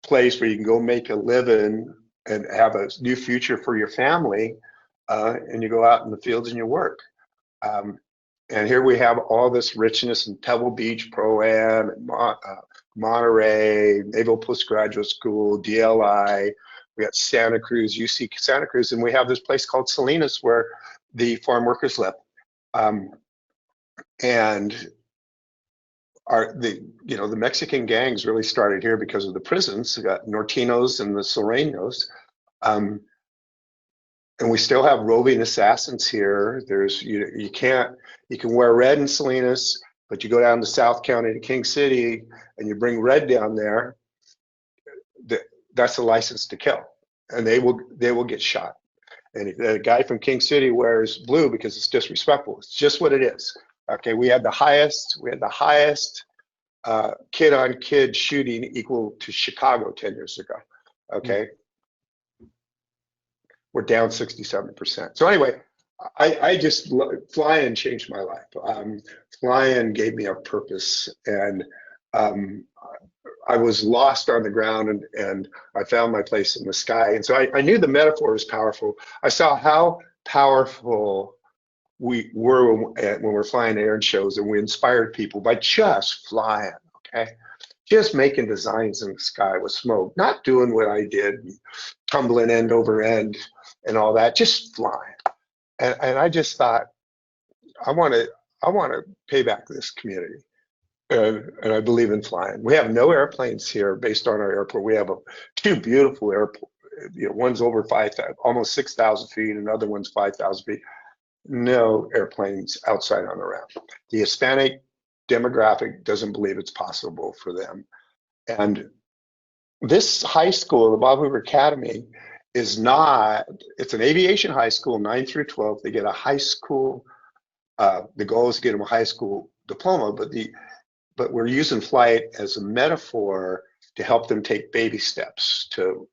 place where you can go make a living and have a new future for your family, and you go out in the fields and you work. And here we have all this richness in Pebble Beach, Pro-Am, and Monterey, Naval Postgraduate School, DLI. We got Santa Cruz, UC Santa Cruz, and we have this place called Salinas where the farm workers live. And the Mexican gangs really started here because of the prisons. We got Nortinos and the Sureños. And we still have roving assassins here. You can wear red in Salinas, but you go down to South County to King City and you bring red down there, that's a license to kill, and they will get shot. And if a guy from King City wears blue because it's disrespectful, it's just what it is. Okay, we had the highest kid-on-kid shooting equal to Chicago 10 years ago. Okay, we're down 67%. So anyway, I just flying changed my life. Flying gave me a purpose, and I was lost on the ground, and I found my place in the sky. And so I knew the metaphor was powerful. I saw how powerful we were when we're flying air shows, and we inspired people by just flying, okay? Just making designs in the sky with smoke, not doing what I did, tumbling end over end and all that, just flying. And I just thought, I want to pay back this community. And I believe in flying. We have no airplanes here based on our airport. We have two beautiful airports. One's over 5,000, almost 6,000 feet, and another one's 5,000 feet. No airplanes outside on the ramp. The Hispanic demographic doesn't believe it's possible for them. And this high school, the Bob Hoover Academy, it's an aviation high school, 9 through 12. They get a high school, the goal is to get them a high school diploma, but we're using flight as a metaphor to help them take baby steps, to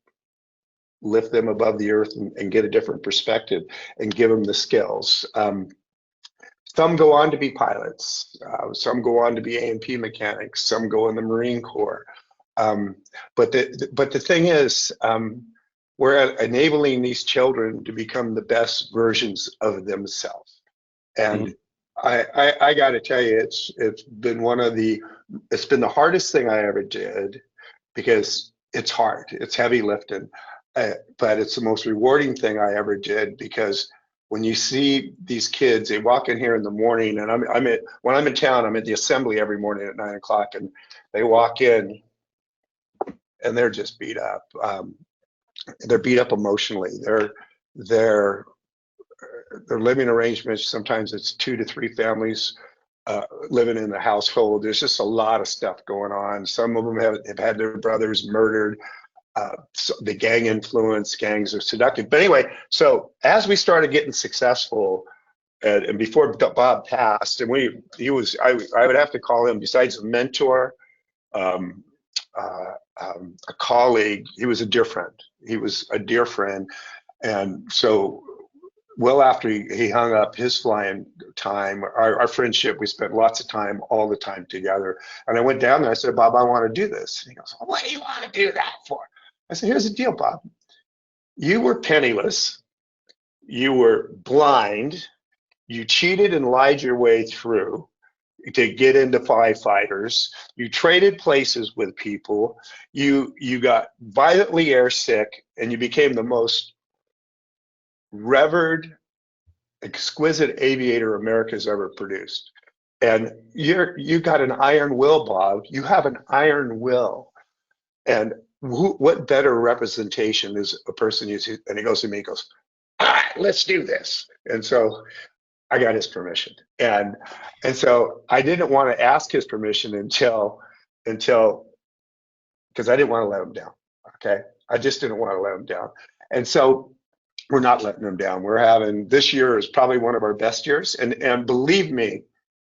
lift them above the earth and get a different perspective and give them the skills. Some go on to be pilots. Some go on to be A&P mechanics. Some go in the Marine Corps. But the thing is, we're enabling these children to become the best versions of themselves. And I got to tell you, it's been the hardest thing I ever did, because it's hard, it's heavy lifting, but it's the most rewarding thing I ever did, because when you see these kids, they walk in here in the morning, and when I'm in town, I'm at the assembly every morning at 9 o'clock, and they walk in and they're just beat up. They're beat up emotionally. Their living arrangements, sometimes it's 2 to 3 families living in the household. There's just a lot of stuff going on. Some of them have had their brothers murdered. So the gang influence, gangs are seductive. But anyway, so as we started getting successful, and before Bob passed, and I would have to call him, besides a mentor, a colleague, he was a dear friend. He was a dear friend. And so well after he hung up his flying time, our friendship, we spent lots of time, all the time together. And I went down there, I said, Bob, I want to do this. And he goes, well, what do you want to do that for? I said, here's the deal, Bob. You were penniless. You were blind. You cheated and lied your way through to get into firefighters. You traded places with people. You got violently airsick, and you became the most revered, exquisite aviator America's ever produced. And you got an iron will, Bob. You have an iron will. And what better representation is a person using? And he goes to me, he goes, all right, let's do this. And so I got his permission. And so I didn't want to ask his permission until because I didn't want to let him down. Okay. I just didn't want to let him down. And so we're not letting them down. This year is probably one of our best years. And believe me,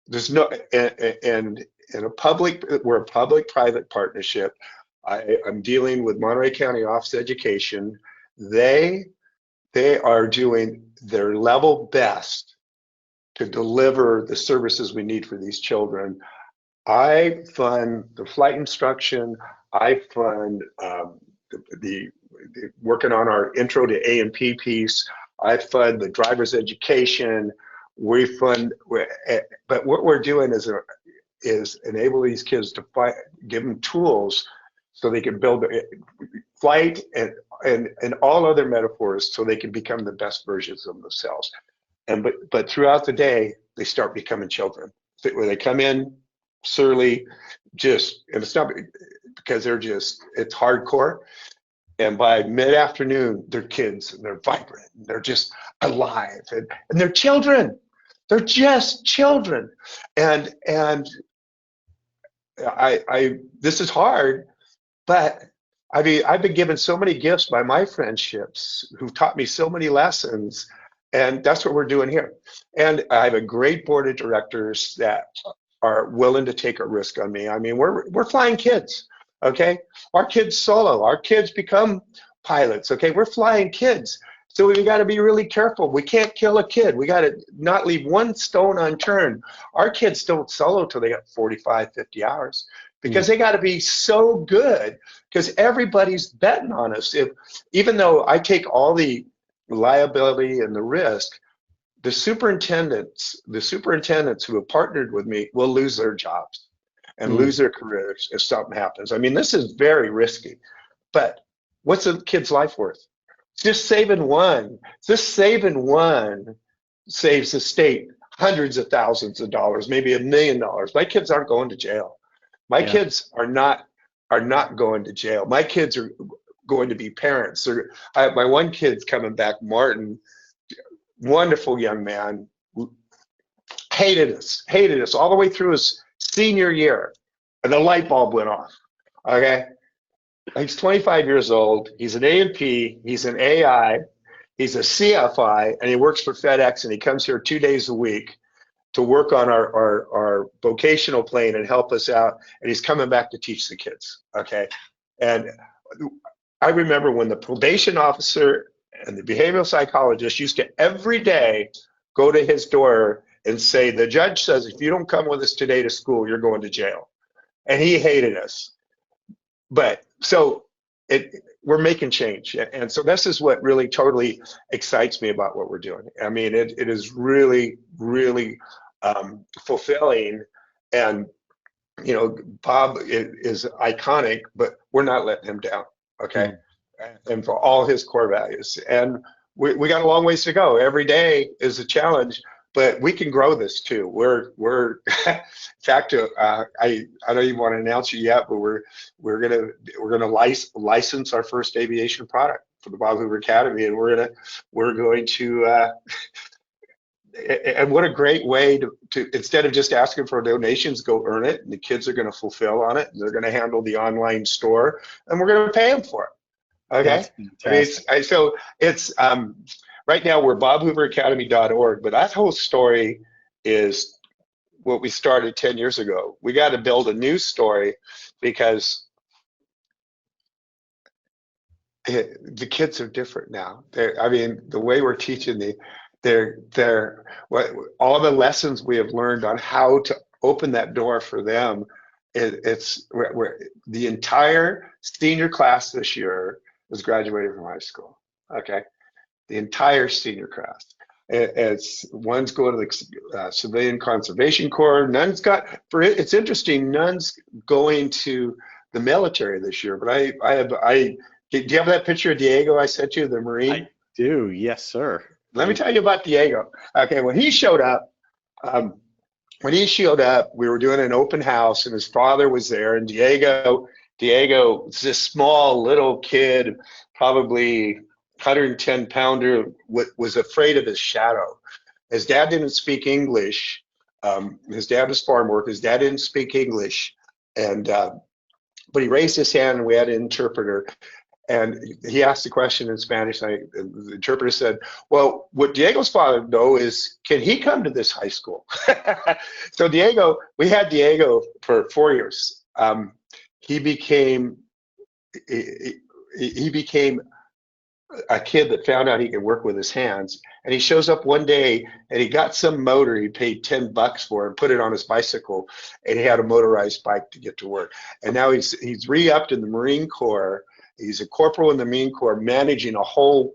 there's no, and we're a public-private partnership. I'm dealing with Monterey County Office of Education. They are doing their level best to deliver the services we need for these children. I fund the flight instruction. I fund the working on our intro to A&P piece. I fund the driver's education. We fund, but what we're doing is enable these kids to give them tools so they can build flight and all other metaphors so they can become the best versions of themselves. But throughout the day, they start becoming children. Where they come in, surly, and it's not because it's hardcore. And by mid-afternoon, they're kids and they're vibrant and they're just alive and they're children. They're just children. And this is hard, but I mean, I've been given so many gifts by my friendships who've taught me so many lessons, and that's what we're doing here. And I have a great board of directors that are willing to take a risk on me. I mean, we're flying kids, okay? Our kids solo, our kids become pilots, okay? We're flying kids. So we got to be really careful. We can't kill a kid. We got to not leave one stone unturned. Our kids don't solo till they got 45, 50 hours because they got to be so good because everybody's betting on us. Even though I take all the liability and the risk, the superintendents who have partnered with me will lose their jobs and lose their careers if something happens. I mean, this is very risky, but what's a kid's life worth? Just saving one saves the state hundreds of thousands of dollars, maybe $1 million. My kids aren't going to jail. My kids are not going to jail. My kids are going to be parents. My one kid's coming back, Martin, wonderful young man, hated us all the way through his senior year, and the light bulb went off. Okay. He's 25 years old. He's an A&P. He's an AI. He's a CFI, and he works for FedEx. And he comes here 2 days a week to work on our vocational plane and help us out. And he's coming back to teach the kids. Okay. And I remember when the probation officer and the behavioral psychologist used to every day go to his door and say, "The judge says if you don't come with us today to school, you're going to jail." And he hated us. But so we're making change. And so this is what really totally excites me about what we're doing. I mean, it is really, really fulfilling. And, you know, Bob is iconic, but we're not letting him down, okay? And for all his core values. And we got a long ways to go. Every day is a challenge. But we can grow this too. We're in fact, I don't even want to announce it yet, but we're gonna license our first aviation product for the Bob Hoover Academy, and we're going to and what a great way to instead of just asking for donations, go earn it, and the kids are going to fulfill on it, and they're going to handle the online store, and we're going to pay them for it. Okay, so it's right now we're bobhooveracademy.org, but that whole story is what we started 10 years ago. We got to build a new story because the kids are different now. I mean, the way we're teaching all the lessons we have learned on how to open that door for them. The entire senior class this year is graduating from high school. Okay. The entire senior class. One's going to the Civilian Conservation Corps. It's interesting, none's going to the military this year, but do you have that picture of Diego I sent you, the Marine? I do, yes, sir. Let me tell you about Diego. Okay, when he showed up, we were doing an open house and his father was there, and Diego was this small little kid, probably 110-pounder, was afraid of his shadow. His dad didn't speak English. His dad was farm work. His dad didn't speak English, but he raised his hand, and we had an interpreter. And he asked the question in Spanish. The interpreter said, "Well, what Diego's father know is, can he come to this high school?" So we had Diego for 4 years. He became a kid that found out he could work with his hands, and he shows up one day and he got some motor he paid $10 for and put it on his bicycle, and he had a motorized bike to get to work. And now he's re-upped in the Marine Corps. He's a corporal in the Marine Corps, managing a whole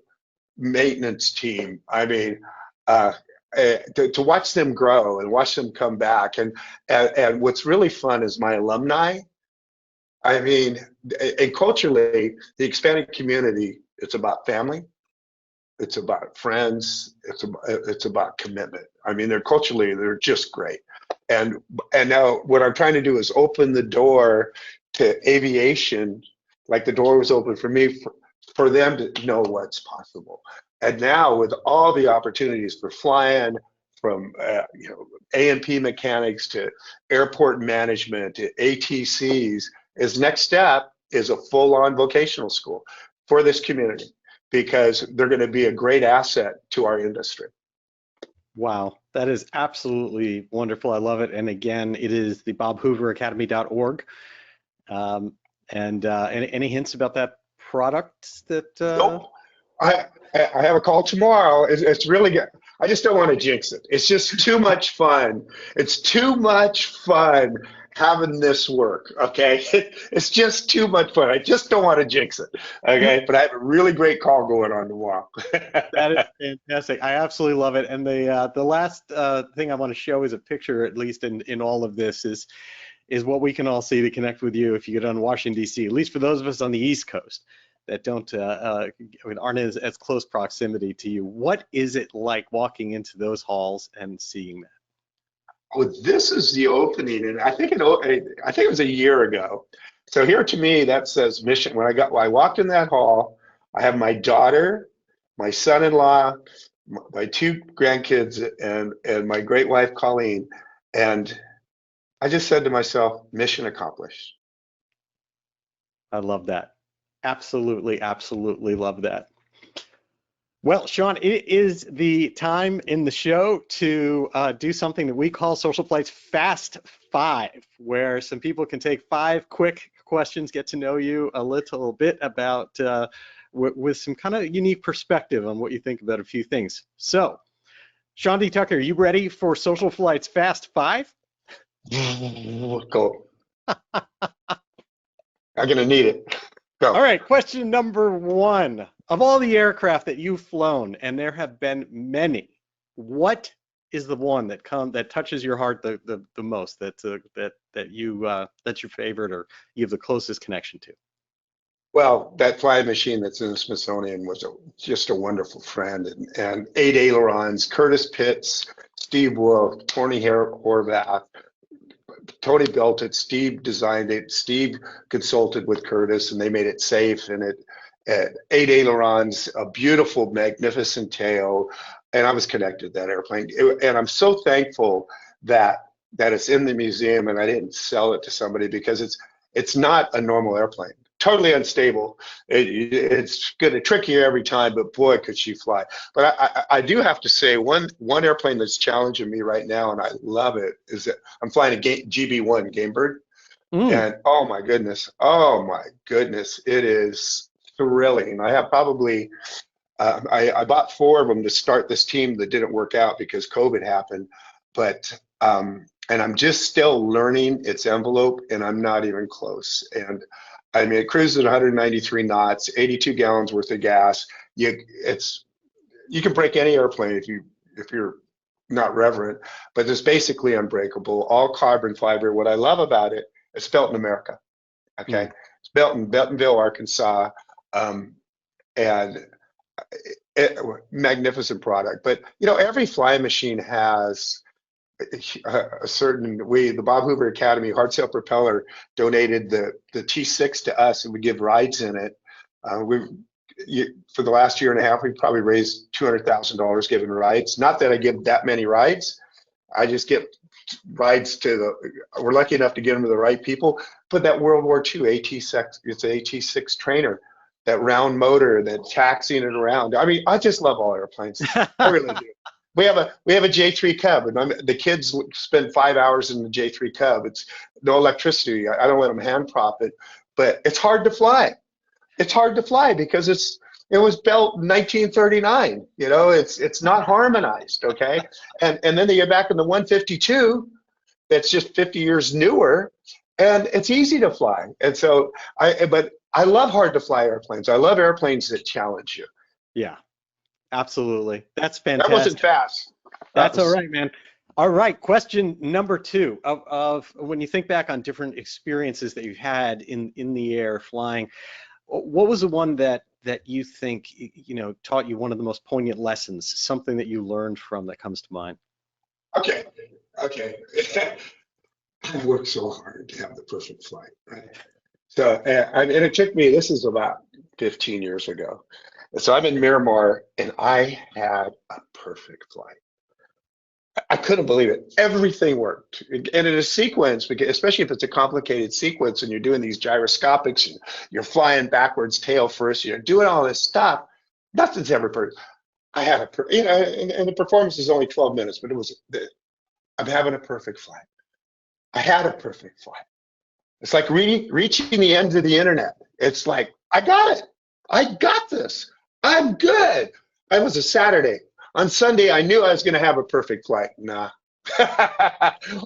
maintenance team. I mean, to watch them grow and watch them come back, and what's really fun is my alumni. I mean, and culturally, the expanded community, it's about family, it's about friends, it's about commitment. I mean, they're just great. And now what I'm trying to do is open the door to aviation, like the door was open for me, for them to know what's possible. And now with all the opportunities for flying, from A&P mechanics to airport management to ATCs, his next step is a full-on vocational school for this community, because they're going to be a great asset to our industry. Wow, that is absolutely wonderful. I love it. And again, it is the bobhooveracademy.org. And any hints about that product that? Nope. I have a call tomorrow. It's really good. I just don't want to jinx it. It's just too much fun. It's too much fun having this work. Okay, it's just too much fun. I just don't want to jinx it. Okay, but I have a really great call going on tomorrow. That is fantastic. I absolutely love it. And the last thing I want to show is a picture, at least in all of this, is what we can all see to connect with you if you get on Washington, D.C., at least for those of us on the East Coast that don't aren't as close proximity to you. What is it like walking into those halls and seeing that? Well, this is the opening, and I think it was a year ago. So here to me, that says mission. When I walked in that hall, I have my daughter, my son-in-law, my two grandkids, and my great wife Colleen, and I just said to myself, mission accomplished. I love that. Absolutely, absolutely love that. Well, Sean, it is the time in the show to do something that we call SocialFlight's Fast Five, where some people can take 5 quick questions, get to know you a little bit about, with some kind of unique perspective on what you think about a few things. So, Sean D. Tucker, are you ready for SocialFlight's Fast Five? Go. I'm gonna need it. Go. All right, question number 1. Of all the aircraft that you've flown, and there have been many, what is the one that touches your heart the most, that's your favorite or you have the closest connection to? Well, that flying machine that's in the Smithsonian was just a wonderful friend, and 8 ailerons, Curtis Pitts, Steve Wolf, Tony Horvath. Tony built it, Steve designed it, Steve consulted with Curtis, and they made it safe, and it 8 ailerons, a beautiful, magnificent tail, and I was connected to that airplane. And I'm so thankful that it's in the museum and I didn't sell it to somebody, because it's not a normal airplane. Totally unstable. It's going to trick you every time, but boy, could she fly. But I do have to say, one airplane that's challenging me right now, and I love it, is that I'm flying a GB1 Gamebird. And oh my goodness, it is thrilling. I have probably, I bought 4 of them to start this team that didn't work out because COVID happened. But, and I'm just still learning its envelope, and I'm not even close. And I mean, it cruises at 193 knots, 82 gallons worth of gas. You can break any airplane if you're not reverent, but it's basically unbreakable, all carbon fiber. What I love about it, it's built in America. Okay, it's built in Bentonville, Arkansas, and magnificent product. But every flying machine has a certain way. The Bob Hoover Academy hard sail propeller donated the T6 to us, and we give rides in it. For the last year and a half, we've probably raised $200,000 giving rides. Not that I give that many rides, I just get rides we're lucky enough to get them to the right people. But that World War II AT6, it's an AT6 trainer, that round motor, that taxiing it around. I mean, I just love all airplanes. I really do. We have a J3 Cub, and the kids spend 5 hours in the J3 Cub. It's no electricity. I don't let them hand prop it, but it's hard to fly. It's hard to fly because it was built in 1939. It's not harmonized. Okay, and then they get back in the 152. That's just 50 years newer, and it's easy to fly. And so but I love hard to fly airplanes. I love airplanes that challenge you. Yeah. Absolutely. That's fantastic. That wasn't fast. That's all right, man. All right. Question number 2 of when you think back on different experiences that you've had in the air flying, what was the one that you think, taught you one of the most poignant lessons, something that you learned from that comes to mind? Okay. Okay. I worked so hard to have the perfect flight, right? So, and it took me, this is about 15 years ago. So I'm in Miramar and I had a perfect flight. I couldn't believe it. Everything worked. And in a sequence, because especially if it's a complicated sequence and you're doing these gyroscopics and you're flying backwards, tail first, you're doing all this stuff, nothing's ever perfect. I had and the performance is only 12 minutes, but I'm having a perfect flight. I had a perfect flight. It's like reaching the end of the internet. It's like, I got it. I got this. I'm good. It was a Saturday. On Sunday, I knew I was going to have a perfect flight. Nah.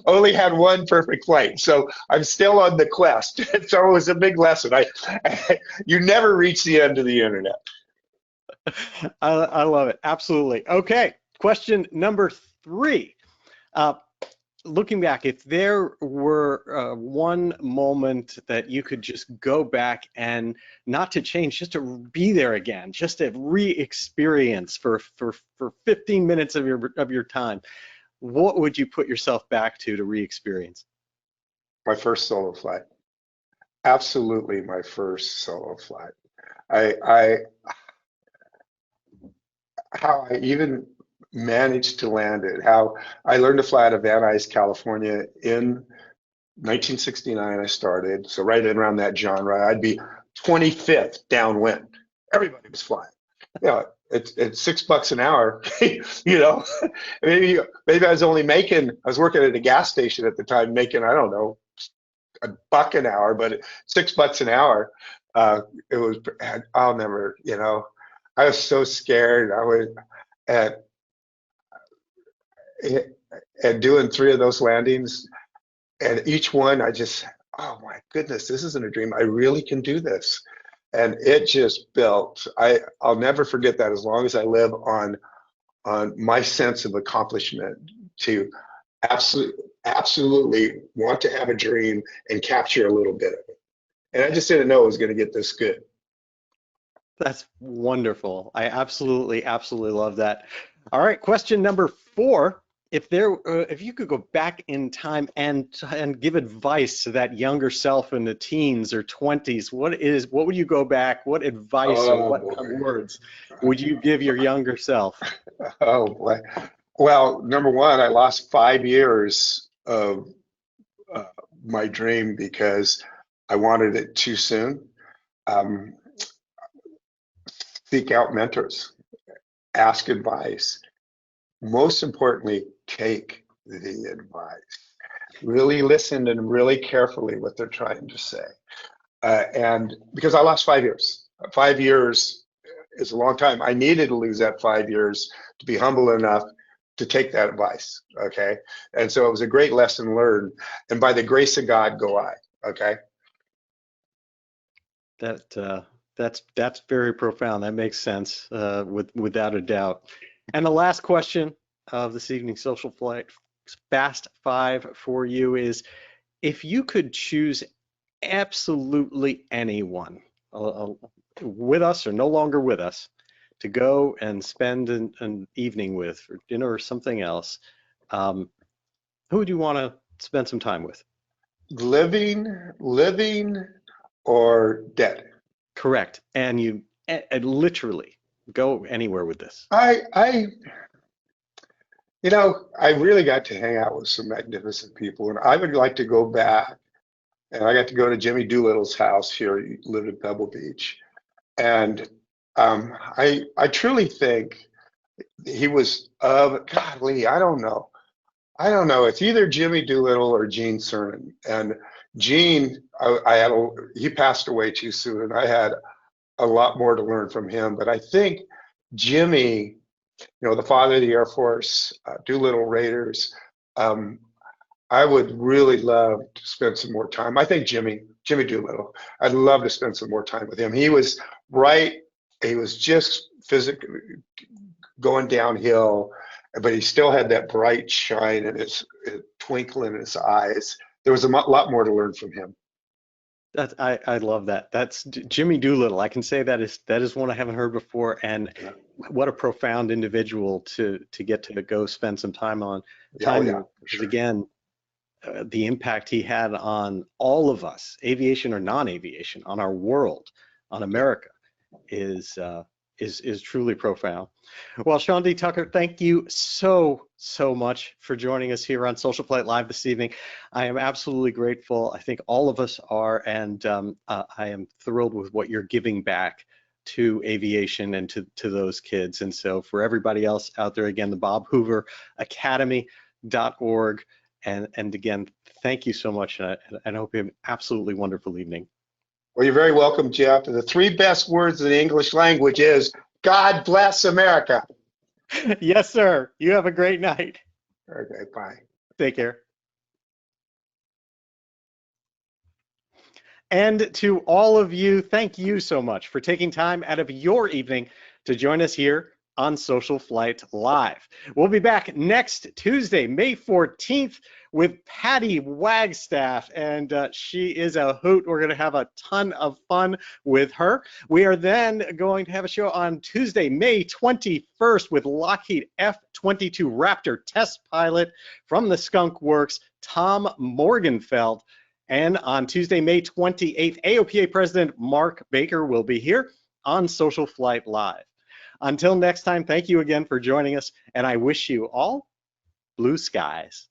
Only had one perfect flight. So I'm still on the quest. So it was a big lesson. You never reach the end of the internet. I love it. Absolutely. Okay. Question number 3. Looking back, if there were one moment that you could just go back and not to change, just to be there again, just to re-experience for 15 minutes of your time, what would you put yourself back to re-experience? My first solo flight. Absolutely my first solo flight. I how I even managed to land it, how I learned to fly out of Van Nuys, California in 1969 I started, so right in around that genre. I'd be 25th downwind. Everybody was flying. You know, it's $6 an hour. You know, maybe I was only making. I was working at a gas station at the time, making I don't know $1 an hour, but $6 an hour. It was. I'll never. You know, I was so scared. I was at and doing 3 of those landings, and each one I just, oh my goodness, this isn't a dream. I really can do this, and it just built. I'll never forget that as long as I live on my sense of accomplishment to absolutely want to have a dream and capture a little bit of it. And I just didn't know it was going to get this good. That's wonderful. I absolutely love that. All right, question number 4. If you could go back in time and give advice to that younger self in the teens or 20s, what would you go back? What advice or Oh what boy. words would you give your younger self? Oh boy. Well, number one, I lost 5 years of uh, my dream because I wanted it too soon. Um, seek out mentors, ask advice. Most importantly, take the advice. Really listen and really carefully what they're trying to say. And because I lost 5 years, 5 years is a long time. I needed to lose that 5 years to be humble enough to take that advice. Okay. And so it was a great lesson learned. And by the grace of God, go I. Okay. That's very profound. That makes sense without a doubt. And the last question of this evening's Social Flight Fast 5 for you is, if you could choose absolutely anyone with us or no longer with us to go and spend an evening with for dinner or something else, who would you want to spend some time with? Living or dead. Correct. And and literally go anywhere with this. I I really got to hang out with some magnificent people, and I would like to go back. And I got to go to Jimmy Doolittle's house here. He lived in Pebble Beach, and I truly think he was of godly. I don't know. It's either Jimmy Doolittle or Gene Cernan. And Gene, he passed away too soon, and I had a lot more to learn from him. But I think Jimmy, the father of the Air Force, Doolittle Raiders. Um, I would really love to spend some more time. I think Jimmy Doolittle. I'd love to spend some more time with him. He was right. He was just physically going downhill, but he still had that bright shine and his twinkle in his eyes. There was a lot more to learn from him. I love that. That's Jimmy Doolittle. I can say that is one I haven't heard before, and Yeah. what a profound individual to get to go spend some Yeah, oh time yeah, with. for Because sure. again, the impact he had on all of us, aviation or non-aviation, on our world, on Yeah. America, is is truly profound. Well, Sean D. Tucker, thank you so much for joining us here on Social Flight Live this evening. I am absolutely grateful. I think all of us are, and I am thrilled with what you're giving back to aviation and to those kids. And so for everybody else out there, again, the Bob Hoover Academy.org. And again, thank you so much, and I hope you have an absolutely wonderful evening. Well, you're very welcome, Jeff. The three best words in the English language is God bless America. Yes, sir. You have a great night. Okay, bye. Take care. And to all of you, thank you so much for taking time out of your evening to join us here on Social Flight Live. We'll be back next Tuesday, May 14th, with Patty Wagstaff, and she is a hoot. We're going to have a ton of fun with her. We are then going to have a show on Tuesday, May 21st, with Lockheed F-22 Raptor test pilot from the Skunk Works, Tom Morgenfeld. And on Tuesday, May 28th, AOPA President Mark Baker will be here on Social Flight Live. Until next time, thank you again for joining us, and I wish you all blue skies.